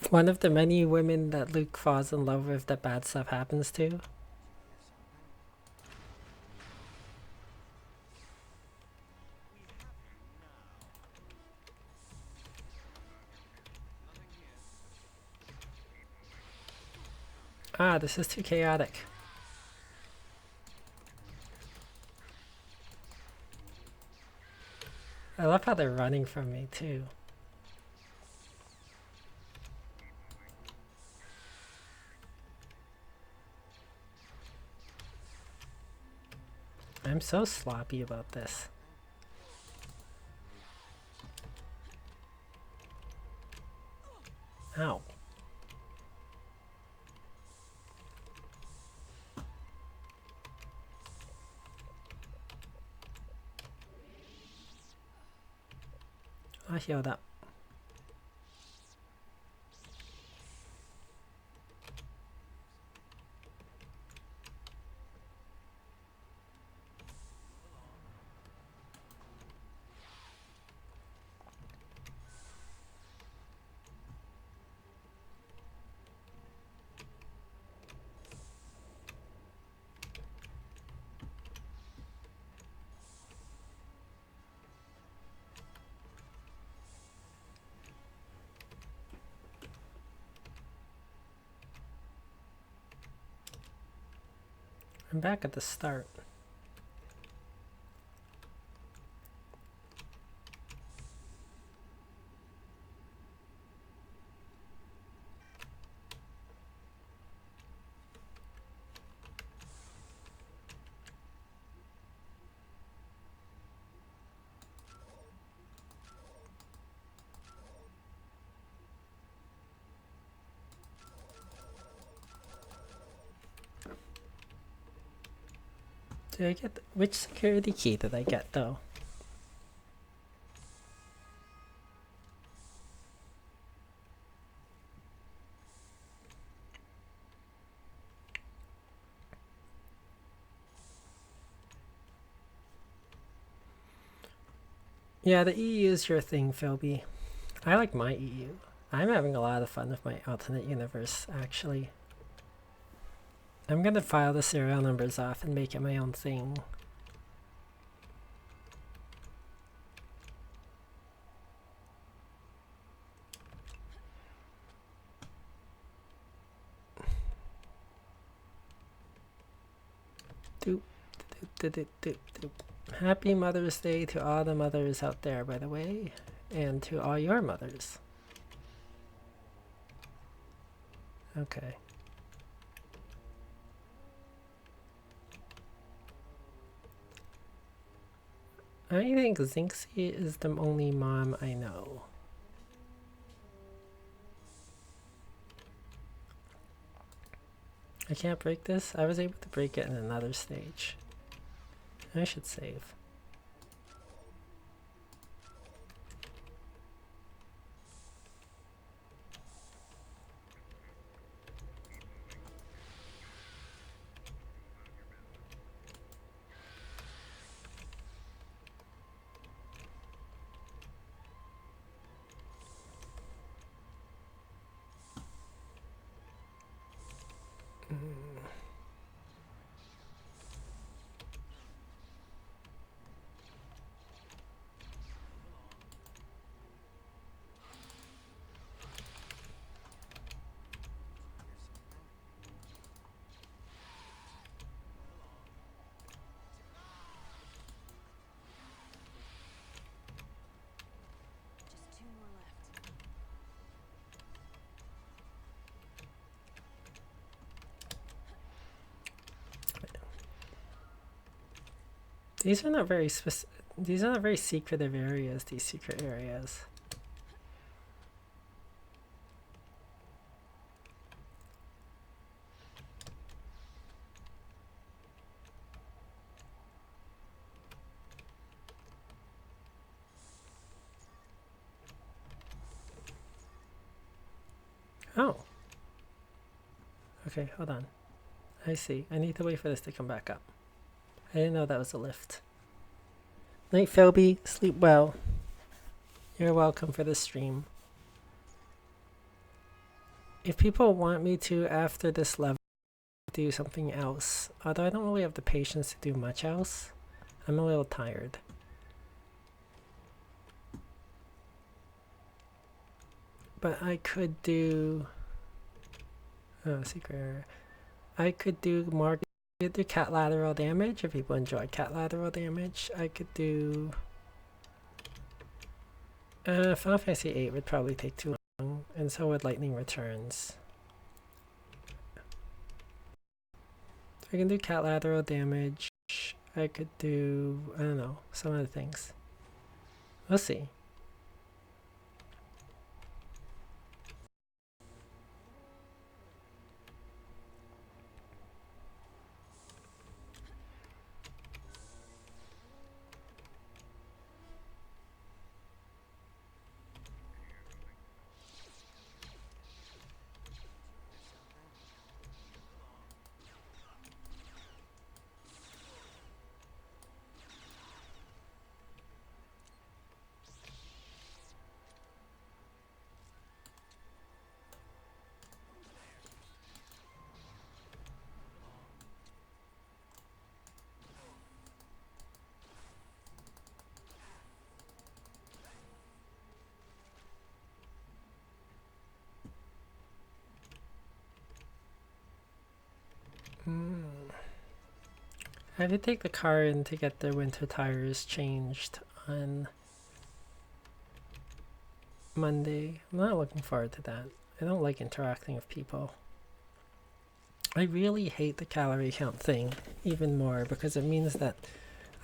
One of the many women that Luke falls in love with that bad stuff happens to. Ah, this is too chaotic. I love how they're running from me too. I'm so sloppy about this. Ow. I healed up. I'm back at the start. Did I get which security key did I get though? Yeah, the EU is your thing, Philby. I like my EU. I'm having a lot of fun with my alternate universe, actually. I'm gonna file the serial numbers off and make it my own thing. Doop, doop, doop, doop, doop. Happy Mother's Day to all the mothers out there, by the way, and to all your mothers. Okay. I think Zinxie is the only mom I know. I can't break this? I was able to break it in another stage. I should save. Just 2 more left. These are not very these are not very secretive areas, these secret areas. Oh. Okay, hold on. I see. I need to wait for this to come back up. I didn't know that was a lift. Night, Philby. Sleep well. You're welcome for the stream. If people want me to, after this level, do something else, although I don't really have the patience to do much else, I'm a little tired. But I could do... Oh, secret area. I could do more... I could do cat lateral damage if people enjoy cat lateral damage. I could do... Final Fantasy 8 would probably take too long, and so would Lightning Returns. I can do cat lateral damage. I could do, I don't know, some other things. We'll see. I have to take the car in to get the winter tires changed on Monday. I'm not looking forward to that. I don't like interacting with people. I really hate the calorie count thing even more because it means that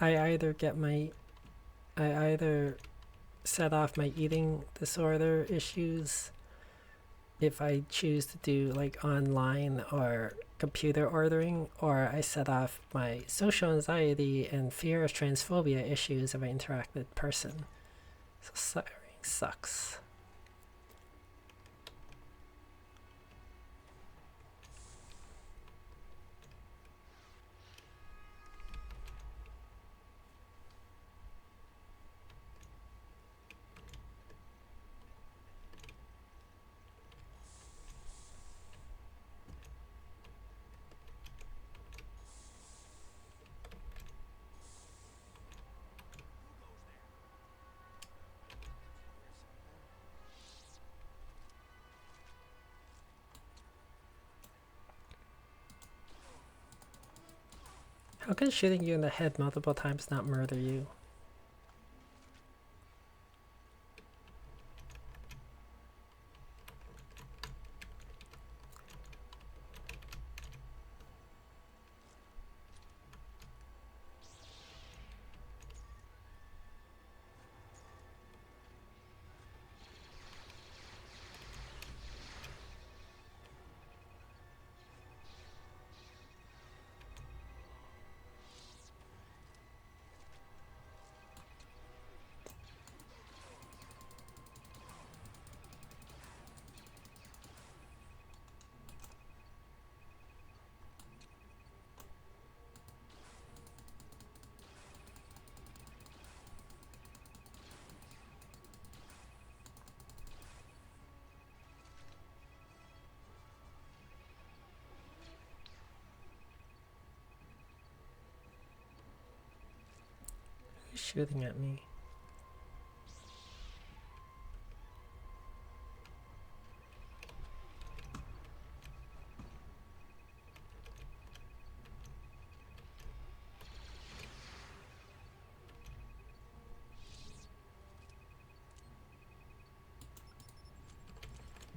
I either set off my eating disorder issues if I choose to do like online or computer ordering, or I set off my social anxiety and fear of transphobia issues if I interact with person. So sucks. How can shooting you in the head multiple times not murder you? Who's shooting at me?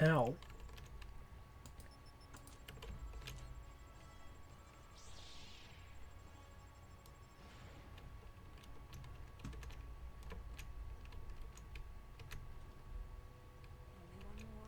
Ow. Only one more.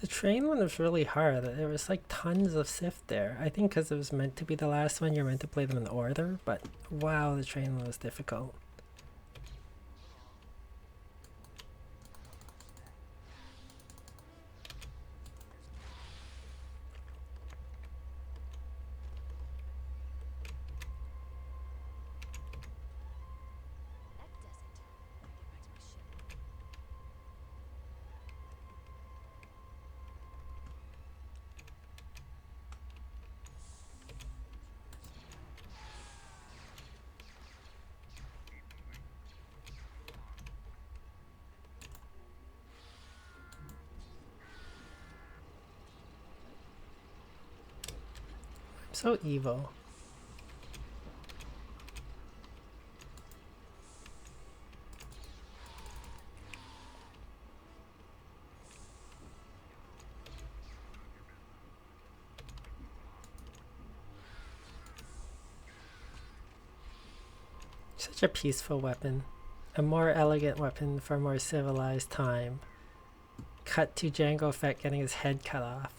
The train one was really hard. There was like tons of Sith there. I think because it was meant to be the last one, you're meant to play them in order. But wow, the train one was difficult. That does it. Gotta get back to my ship. I'm so evil. Such a peaceful weapon. A more elegant weapon for a more civilized time. Cut to Jango Fett getting his head cut off.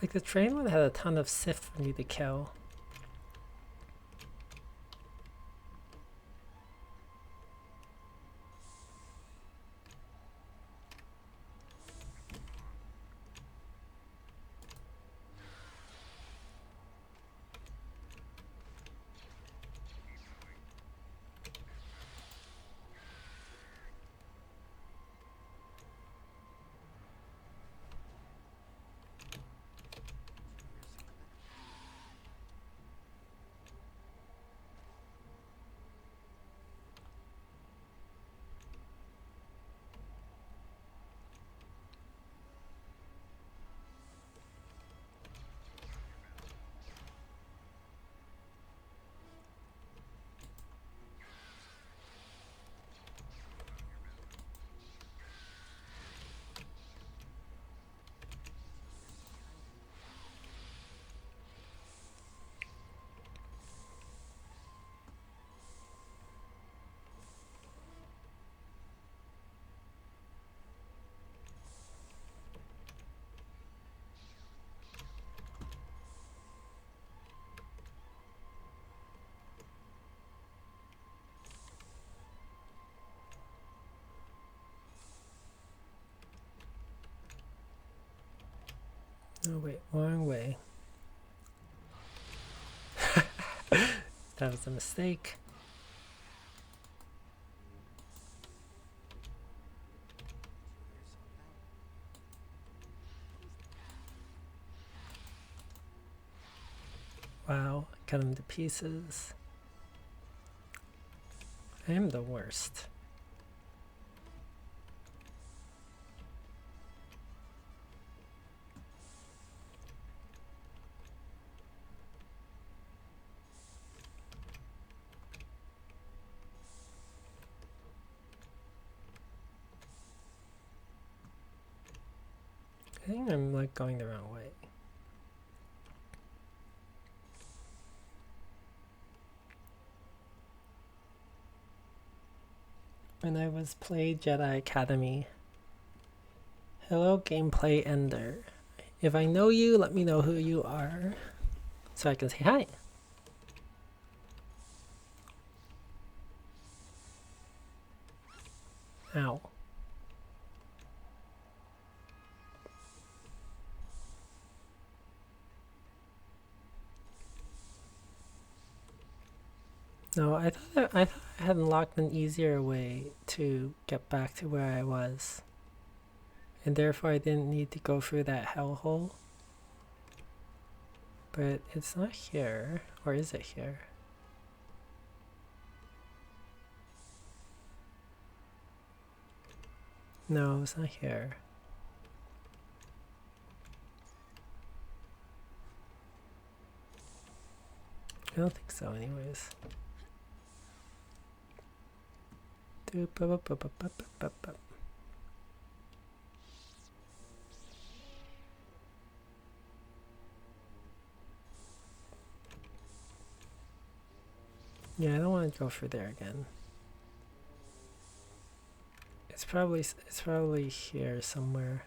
Like the train one had a ton of Sith for me to kill. Oh wait, wrong way. That was a mistake. Wow, cut him to pieces. I am the worst. I think I'm like going the wrong way. When I was played Jedi Academy. Hello, gameplay ender. If I know you, let me know who you are so I can say hi. Ow. No, I thought I had unlocked an easier way to get back to where I was. And therefore I didn't need to go through that hellhole. But it's not here. Or is it here? No, it's not here. I don't think so, anyways. Yeah, I don't want to go through there again. It's probably here somewhere.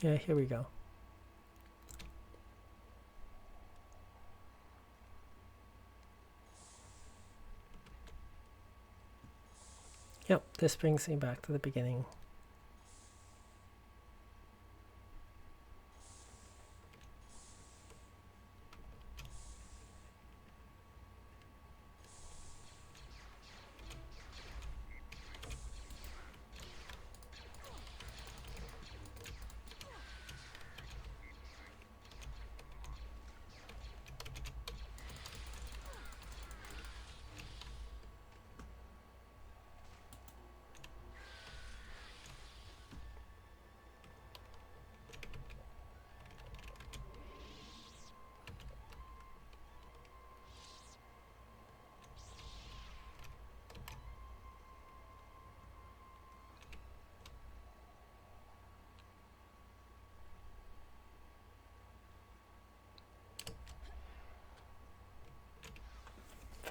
Yeah, here we go. Yep, this brings me back to the beginning.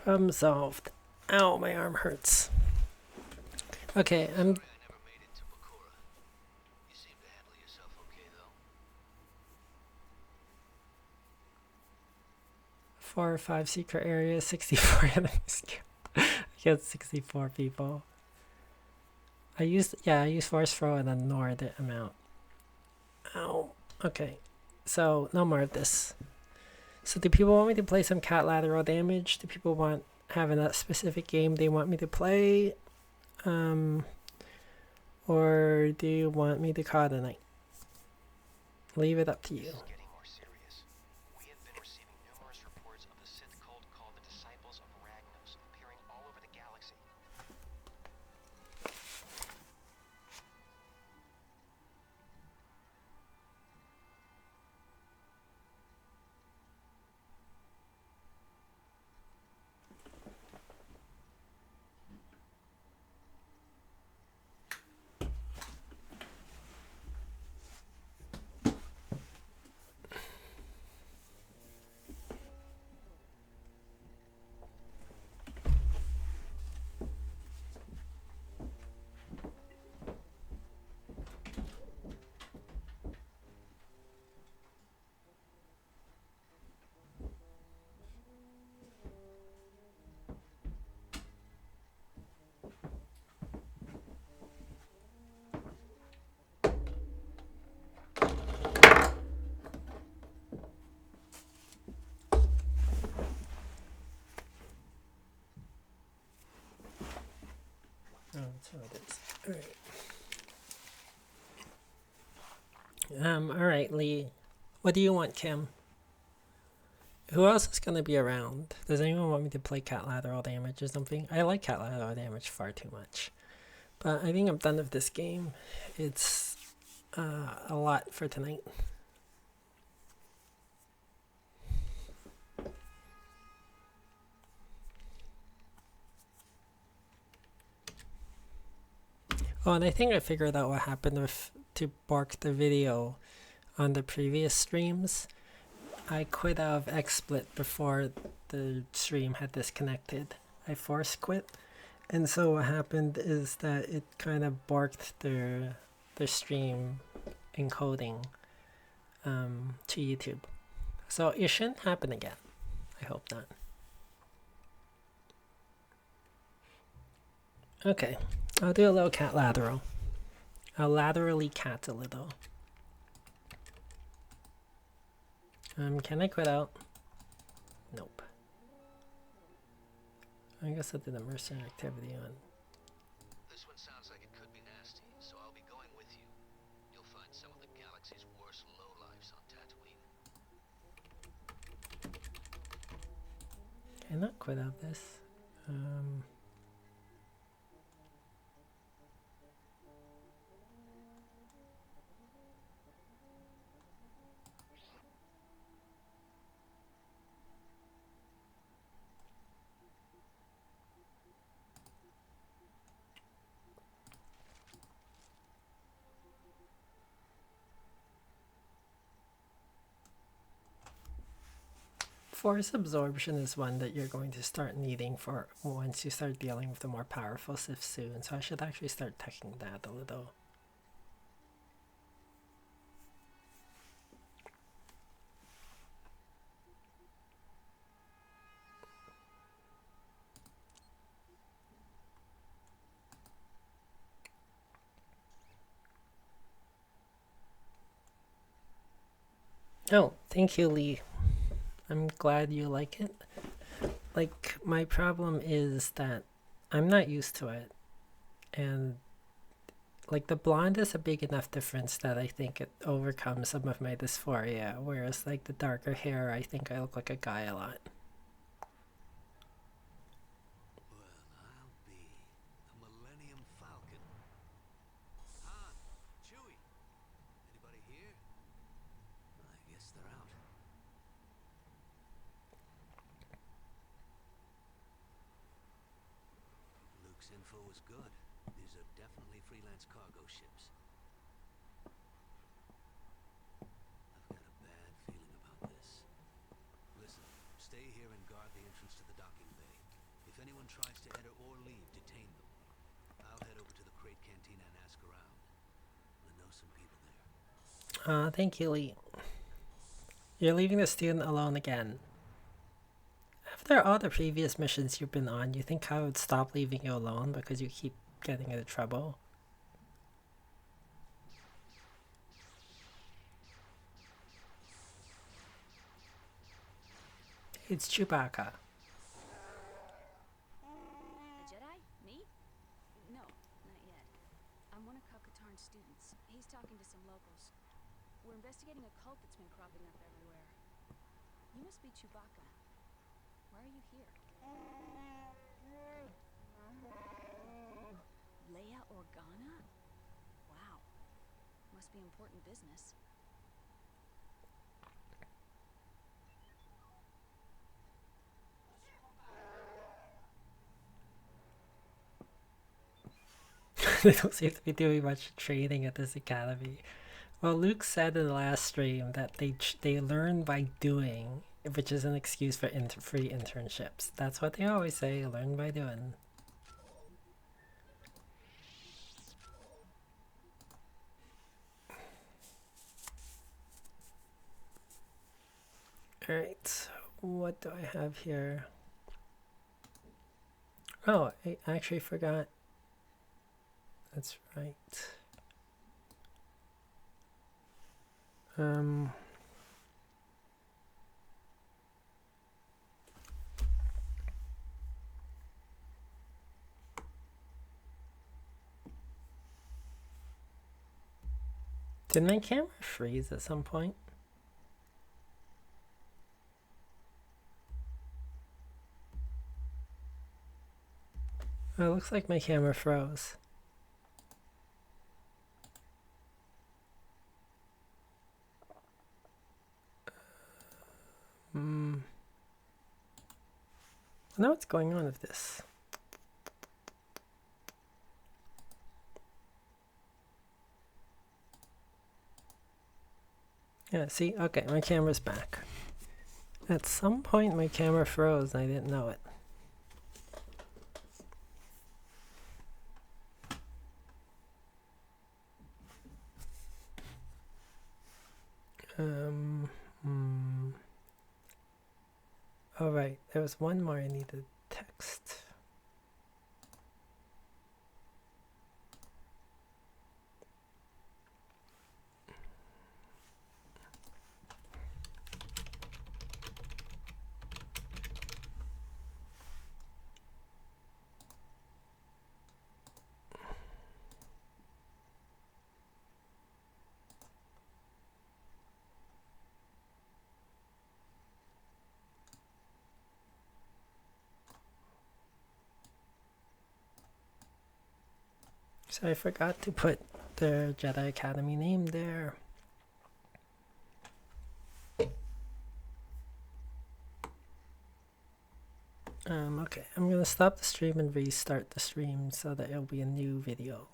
Problem solved. Ow, my arm hurts. Okay, Sorry I never made it to Bakura. You seem to handle yourself okay, though. 4 or 5 secret areas, 64 enemies. I killed 64 people. I used force throw and ignored the amount. Ow. Okay, so no more of this. So do people want me to play some cat lateral damage? Do people want having a specific game they want me to play? Or do you want me to call it a night? Leave it up to you. This is getting more serious. We have been receiving numerous reports of the Sith cult called the Disciples of Ragnos appearing all over the galaxy. Oh, that's how it is. Alright. Alright, Lee. What do you want, Kim? Who else is gonna be around? Does anyone want me to play cat lateral damage or something? I like cat lateral damage far too much. But I think I'm done with this game. It's a lot for tonight. Oh, and I think I figured out what happened to bark the video on the previous streams. I quit out of XSplit before the stream had disconnected. I force quit. And so what happened is that it kind of barked the stream encoding to YouTube. So it shouldn't happen again. I hope not. Okay, I'll do a little cat lateral. I'll laterally cat a little. Can I quit out? Nope. I guess I did a mercenary activity on. This one sounds like it could be nasty, so I'll be going with you. You'll find some of I not quit out this? Force absorption is one that you're going to start needing for once you start dealing with the more powerful Sith soon, so I should actually start teching that a little. Oh, thank you, Lee. I'm glad you like it. Like, my problem is that I'm not used to it. And, like, the blonde is a big enough difference that I think it overcomes some of my dysphoria. Whereas, like, the darker hair, I think I look like a guy a lot. Well, I'll be a Millennium Falcon. Han, Chewie, anybody here? I guess they're out. Luke's info was good. These are definitely freelance cargo ships. I've got a bad feeling about this. Listen, stay here and guard the entrance to the docking bay. If anyone tries to enter or leave, detain them. I'll head over to the Crate Cantina and ask around. I know some people there. Thank you, Lee. You're leaving the student alone again. After all the previous missions you've been on, you think I would stop leaving you alone because you keep getting into trouble? It's Chewbacca. A Jedi? Me? No, not yet. I'm one of Kakatarn's students. He's talking to some locals. We're investigating a cult that's been cropping up everywhere. You must be Chewbacca. Why are you here? Leia Organa? Wow. Must be important business. They don't seem to be doing much training at this academy. Well, Luke said in the last stream that they learn by doing, which is an excuse for free internships. That's what they always say, learn by doing. Alright, what do I have here? Oh, I actually forgot. That's right. Did my camera freeze at some point? Oh, it looks like my camera froze. I know what's going on with this. Yeah, see? Okay, my camera's back. At some point my camera froze and I didn't know it. Alright, there was one more I needed text. So I forgot to put the Jedi Academy name there. Okay, I'm gonna stop the stream and restart the stream so that it'll be a new video.